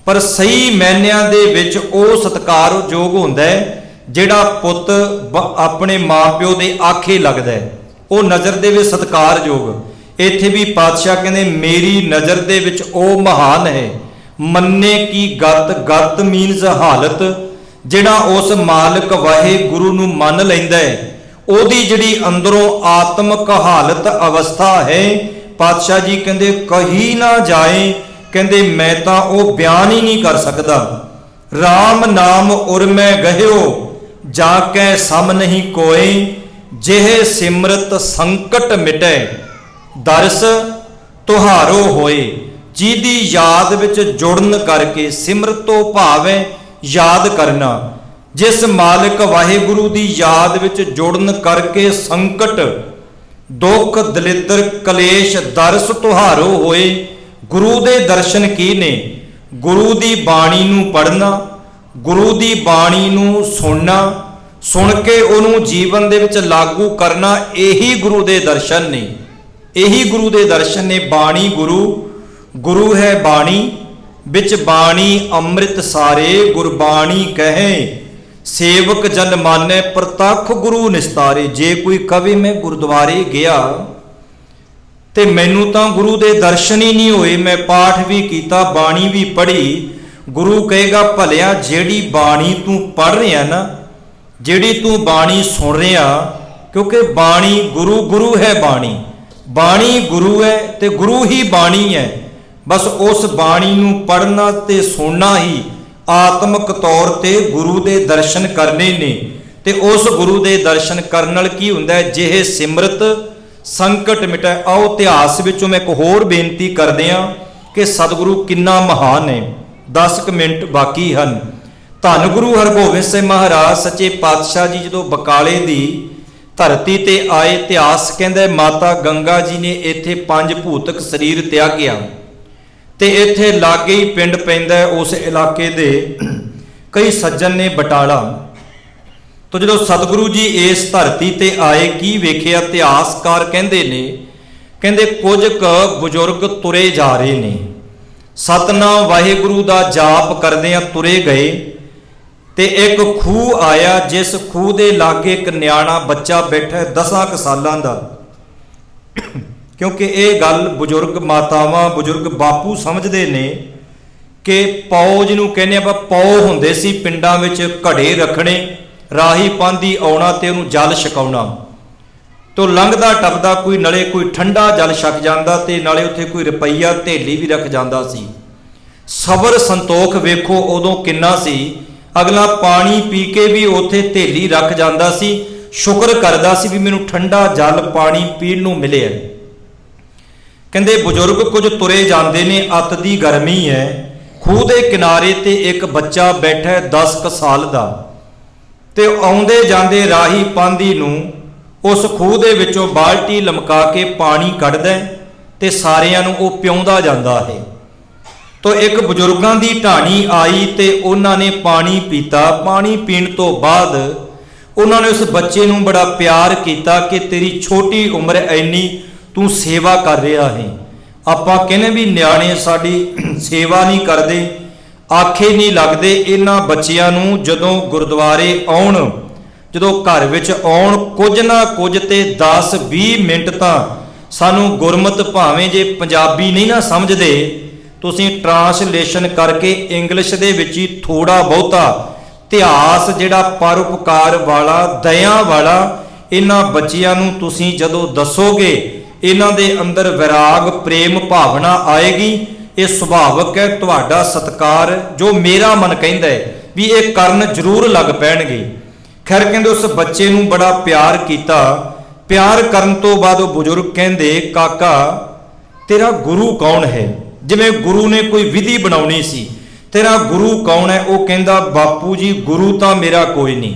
ਪਰ ਸਹੀ ਮਾਇਨਿਆਂ ਦੇ ਵਿੱਚ ਉਹ ਸਤਿਕਾਰਯੋਗ ਹੁੰਦਾ ਹੈ ਜਿਹੜਾ ਪੁੱਤ ਆਪਣੇ ਮਾਪਿਓ ਦੇ ਆਖੇ ਲੱਗਦਾ ਹੈ, ਉਹ ਨਜ਼ਰ ਦੇ ਵਿੱਚ ਸਤਿਕਾਰਯੋਗ। ਇੱਥੇ ਵੀ ਪਾਤਸ਼ਾਹ ਕਹਿੰਦੇ ਮੇਰੀ ਨਜ਼ਰ ਦੇ ਵਿੱਚ ਉਹ ਮਹਾਨ ਹੈ। ਮੰਨੇ ਕੀ ਗਤ ਮੀਨਸ ਹਾਲਤ, ਜਿਹੜਾ ਉਸ ਮਾਲਕ ਵਾਹਿਗੁਰੂ ਨੂੰ ਮੰਨ ਲੈਂਦਾ ਹੈ, ਉਹਦੀ ਜਿਹੜੀ ਅੰਦਰੋਂ ਆਤਮਿਕ ਹਾਲਤ ਅਵਸਥਾ ਹੈ, ਪਾਤਸ਼ਾਹ ਜੀ ਕਹਿੰਦੇ ਕਹੀ ਨਾ ਜਾਏ, ਕਹਿੰਦੇ ਮੈਂ ਤਾਂ ਉਹ ਬਿਆਨ ਹੀ ਨਹੀਂ ਕਰ ਸਕਦਾ। ਰਾਮ ਨਾਮ ਉਰ ਮੈਂ ਗਹਿਓ ਜਾ ਕੇ ਸਮ ਨਹੀਂ ਕੋਏ, ਜਿਹ ਸਿਮਰਤ ਸੰਕਟ ਮਿਟੈ ਦਰਸ ਤੁਹਾਰੋ ਹੋਏ। ਜਿਹਦੀ ਯਾਦ ਵਿੱਚ ਜੁੜਨ ਕਰਕੇ, ਸਿਮਰਤ ਤੋਂ ਭਾਵ ਹੈ ਯਾਦ ਕਰਨਾ। ਜਿਸ ਮਾਲਕ ਵਾਹਿਗੁਰੂ ਦੀ ਯਾਦ ਵਿੱਚ ਜੁੜਨ ਕਰਕੇ ਸੰਕਟ, ਦੁੱਖ, ਦਲਿੱਦਰ, ਕਲੇਸ਼, ਦਰਸ ਤੁਹਾਰੋ ਹੋਏ। ਗੁਰੂ ਦੇ ਦਰਸ਼ਨ ਕੀ ਨੇ? ਗੁਰੂ ਦੀ ਬਾਣੀ ਨੂੰ ਪੜ੍ਹਨਾ, ਗੁਰੂ ਦੀ ਬਾਣੀ ਨੂੰ ਸੁਣਨਾ, ਸੁਣ ਕੇ ਉਹਨੂੰ ਜੀਵਨ ਦੇ ਵਿੱਚ ਲਾਗੂ ਕਰਨਾ, ਇਹੀ ਗੁਰੂ ਦੇ ਦਰਸ਼ਨ ਨੇ। ਇਹੀ ਗੁਰੂ ਦੇ ਦਰਸ਼ਨ ਨੇ। ਬਾਣੀ ਗੁਰੂ, ਗੁਰੂ ਹੈ ਬਾਣੀ, ਵਿੱਚ ਬਾਣੀ ਅੰਮ੍ਰਿਤ ਸਾਰੇ। ਗੁਰਬਾਣੀ ਕਹੇ ਸੇਵਕ ਜਨ ਮਾਨੈ, ਪ੍ਰਤੱਖ ਗੁਰੂ ਨਿਸਤਾਰੇ। ਜੇ ਕੋਈ ਕਵੇ ਮੈਂ ਗੁਰਦੁਆਰੇ ਗਿਆ ਤੇ ਮੈਨੂੰ ਤਾਂ ਗੁਰੂ ਦੇ ਦਰਸ਼ਨ ਹੀ ਨਹੀਂ ਹੋਏ, ਮੈਂ ਪਾਠ ਵੀ ਕੀਤਾ, ਬਾਣੀ ਵੀ ਪੜ੍ਹੀ, ਗੁਰੂ ਕਹੇਗਾ ਭਲਿਆ ਜਿਹੜੀ ਬਾਣੀ ਤੂੰ ਪੜ੍ਹ ਰਿਹਾ ਨਾ, ਜਿਹੜੀ ਤੂੰ ਬਾਣੀ ਸੁਣ ਰਿਹਾ, ਕਿਉਂਕਿ ਬਾਣੀ ਗੁਰੂ, ਗੁਰੂ ਹੈ ਬਾਣੀ, ਬਾਣੀ ਗੁਰੂ ਹੈ ਤੇ ਗੁਰੂ ਹੀ ਬਾਣੀ ਹੈ। ਬਸ ਉਸ ਬਾਣੀ ਨੂੰ ਪੜ੍ਹਨਾ ਤੇ ਸੁਣਨਾ ਹੀ ਆਤਮਿਕ ਤੌਰ ਤੇ ਗੁਰੂ ਦੇ ਦਰਸ਼ਨ ਕਰਨੇ ਨੇ। ਤੇ ਉਸ ਗੁਰੂ ਦੇ ਦਰਸ਼ਨ ਕਰਨ ਨਾਲ ਕੀ ਹੁੰਦਾ ਹੈ? ਜਿਹੇ ਸਿਮਰਤ ਸੰਕਟ ਮਿਟੈ। ਆਓ ਇਤਿਹਾਸ ਵਿੱਚੋਂ ਮੈਂ ਇੱਕ ਹੋਰ ਬੇਨਤੀ ਕਰਦੇ ਹਾਂ ਕਿ ਸਤਿਗੁਰੂ ਕਿੰਨਾ ਮਹਾਨ ਹੈ। 10 ਮਿੰਟ ਬਾਕੀ ਹਨ। ਧੰਨ ਗੁਰੂ ਹਰਗੋਬਿੰਦ ਸਿੰਘ ਮਹਾਰਾਜ ਸੱਚੇ ਪਾਤਸ਼ਾਹ ਜੀ ਜਦੋਂ ਬਕਾਲੇ ਦੀ ਧਰਤੀ ਤੇ ਆਏ, ਇਤਿਹਾਸ ਕਹਿੰਦਾ ਮਾਤਾ ਗੰਗਾ ਜੀ ਨੇ ਇੱਥੇ 5 ਭੂਤਕ ਸਰੀਰ ਤਿਆਗਿਆ ਤੇ ਇੱਥੇ ਲਾਗੇ ਹੀ ਪਿੰਡ ਪੈਂਦਾ ਉਸ ਇਲਾਕੇ ਦੇ ਕਈ ਸੱਜਣ ਨੇ ਬਟਾਲਾ। ਤੋ ਜਦੋਂ ਸਤਿਗੁਰੂ ਜੀ ਇਸ ਧਰਤੀ ਤੇ ਆਏ, ਕੀ ਵੇਖਿਆ? ਇਤਿਹਾਸਕਾਰ ਕਹਿੰਦੇ ਨੇ, ਕਹਿੰਦੇ ਕੁਝ ਕੁ ਬਜ਼ੁਰਗ ਤੁਰੇ ਜਾ ਰਹੇ ਨੇ, ਸਤਨਾਮ ਵਾਹਿਗੁਰੂ ਦਾ ਜਾਪ ਕਰਦਿਆਂ ਤੁਰੇ ਗਏ ਤੇ ਇੱਕ ਖੂਹ ਆਇਆ, ਜਿਸ ਖੂਹ ਦੇ ਲਾਗੇ ਇੱਕ ਨਿਆਣਾ ਬੱਚਾ ਬੈਠਾ 10 ਕੁ ਸਾਲਾਂ ਦਾ। ਕਿਉਂਕਿ ਇਹ ਗੱਲ ਬਜ਼ੁਰਗ ਮਾਤਾਵਾਂ, ਬਜ਼ੁਰਗ ਬਾਪੂ ਸਮਝਦੇ ਨੇ ਕਿ ਪੌ ਜਿਹਨੂੰ ਕਹਿੰਦੇ ਆਪਾਂ, ਪੌ ਹੁੰਦੇ ਸੀ ਪਿੰਡਾਂ ਵਿੱਚ, ਘੜੇ ਰੱਖਣੇ, ਰਾਹੀ ਪਾਂਧੀ ਆਉਣਾ ਤੇ ਉਹਨੂੰ ਜਲ ਛਕਾਉਣਾ। ਤੋ ਲੰਘਦਾ ਟੱਪਦਾ ਕੋਈ ਨਾਲੇ ਕੋਈ ਠੰਡਾ ਜਲ ਛਕ ਜਾਂਦਾ ਤੇ ਨਾਲੇ ਉੱਥੇ ਕੋਈ ਰੁਪਈਆ ਧੇਲੀ ਵੀ ਰੱਖ ਜਾਂਦਾ ਸੀ। ਸਬਰ ਸੰਤੋਖ ਵੇਖੋ ਉਦੋਂ ਕਿੰਨਾ ਸੀ। ਅਗਲਾ ਪਾਣੀ ਪੀ ਕੇ ਵੀ ਉੱਥੇ ਧੇਲੀ ਰੱਖ ਜਾਂਦਾ ਸੀ, ਸ਼ੁਕਰ ਕਰਦਾ ਸੀ ਵੀ ਮੈਨੂੰ ਠੰਡਾ ਜਲ ਪਾਣੀ ਪੀਣ ਨੂੰ ਮਿਲਿਆ। ਕਹਿੰਦੇ ਬਜ਼ੁਰਗ ਕੁਝ ਤੁਰੇ ਜਾਂਦੇ ਨੇ, ਅੱਤ ਦੀ ਗਰਮੀ ਹੈ, ਖੂਹ ਦੇ ਕਿਨਾਰੇ ਤੇ ਇੱਕ ਬੱਚਾ ਬੈਠਾ 10 ਕੁ ਸਾਲ ਦਾ ਤੇ ਆਉਂਦੇ ਜਾਂਦੇ ਰਾਹੀ ਪਾਂਧੀ ਨੂੰ ਉਸ ਖੂਹ ਦੇ ਵਿੱਚੋਂ ਬਾਲਟੀ ਲਮਕਾ ਕੇ ਪਾਣੀ ਕੱਢਦਾ ਤੇ ਸਾਰਿਆਂ ਨੂੰ ਉਹ ਪਿਆਉਂਦਾ ਜਾਂਦਾ ਹੈ। ਤੋ ਇੱਕ ਬਜ਼ੁਰਗਾਂ ਦੀ ਢਾਣੀ ਆਈ ਤੇ ਉਹਨਾਂ ਨੇ ਪਾਣੀ ਪੀਤਾ। ਪਾਣੀ ਪੀਣ ਤੋਂ ਬਾਅਦ ਉਹਨਾਂ ਨੇ ਉਸ ਬੱਚੇ ਨੂੰ ਬੜਾ ਪਿਆਰ ਕੀਤਾ ਕਿ ਤੇਰੀ ਛੋਟੀ ਉਮਰ ਐਨੀ ਤੂੰ ਸੇਵਾ ਕਰ ਰਿਹਾ ਹੈ। ਆਪਾਂ ਕਹਿੰਦੇ ਵੀ ਨਿਆਣੇ ਸਾਡੀ ਸੇਵਾ ਨਹੀਂ ਕਰਦੇ, ਆਖੇ ਨਹੀਂ ਲੱਗਦੇ। ਇਹਨਾਂ ਬੱਚਿਆਂ ਨੂੰ ਜਦੋਂ ਗੁਰਦੁਆਰੇ ਆਉਣ, ਜਦੋਂ ਘਰ ਵਿੱਚ ਆਉਣ, ਕੁਝ ਨਾ ਕੁਝ ਤੇ 10-20 ਮਿੰਟ ਤਾਂ ਸਾਨੂੰ ਗੁਰਮਤ, ਭਾਵੇਂ ਜੇ ਪੰਜਾਬੀ ਨਹੀਂ ਨਾ ਸਮਝਦੇ, ਤੁਸੀਂ ਟਰਾਂਸਲੇਸ਼ਨ ਕਰਕੇ ਇੰਗਲਿਸ਼ ਦੇ ਵਿੱਚ ਹੀ ਥੋੜਾ ਬਹੁਤਾ ਇਤਿਹਾਸ ਜਿਹੜਾ ਪਰਉਪਕਾਰ ਵਾਲਾ, ਦਇਆ ਵਾਲਾ, ਇਹਨਾਂ ਬੱਚਿਆਂ ਨੂੰ ਤੁਸੀਂ ਜਦੋਂ ਦੱਸੋਗੇ, ਇਹਨਾਂ ਦੇ ਅੰਦਰ ਵਿਰਾਗ, ਪ੍ਰੇਮ ਭਾਵਨਾ ਆਏਗੀ। ਇਹ ਸੁਭਾਵਕ ਹੈ। ਤੁਹਾਡਾ ਸਤਿਕਾਰ ਜੋ ਮੇਰਾ ਮਨ ਕਹਿੰਦਾ ਹੈ ਵੀ ਇਹ ਕਰਨ ਜ਼ਰੂਰ ਲੱਗ ਪੈਣਗੇ। ਖੈਰ ਕਹਿੰਦੇ ਉਸ ਬੱਚੇ ਨੂੰ ਬੜਾ ਪਿਆਰ ਕੀਤਾ। ਪਿਆਰ ਕਰਨ ਤੋਂ ਬਾਅਦ ਉਹ ਬਜ਼ੁਰਗ ਕਹਿੰਦੇ ਕਾਕਾ ਤੇਰਾ ਗੁਰੂ ਕੌਣ ਹੈ? ਜਿਵੇਂ ਗੁਰੂ ਨੇ ਕੋਈ ਵਿਧੀ ਬਣਾਉਣੀ ਸੀ, ਤੇਰਾ ਗੁਰੂ ਕੌਣ ਹੈ? ਉਹ ਕਹਿੰਦਾ ਬਾਪੂ ਜੀ ਗੁਰੂ ਤਾਂ ਮੇਰਾ ਕੋਈ ਨਹੀਂ,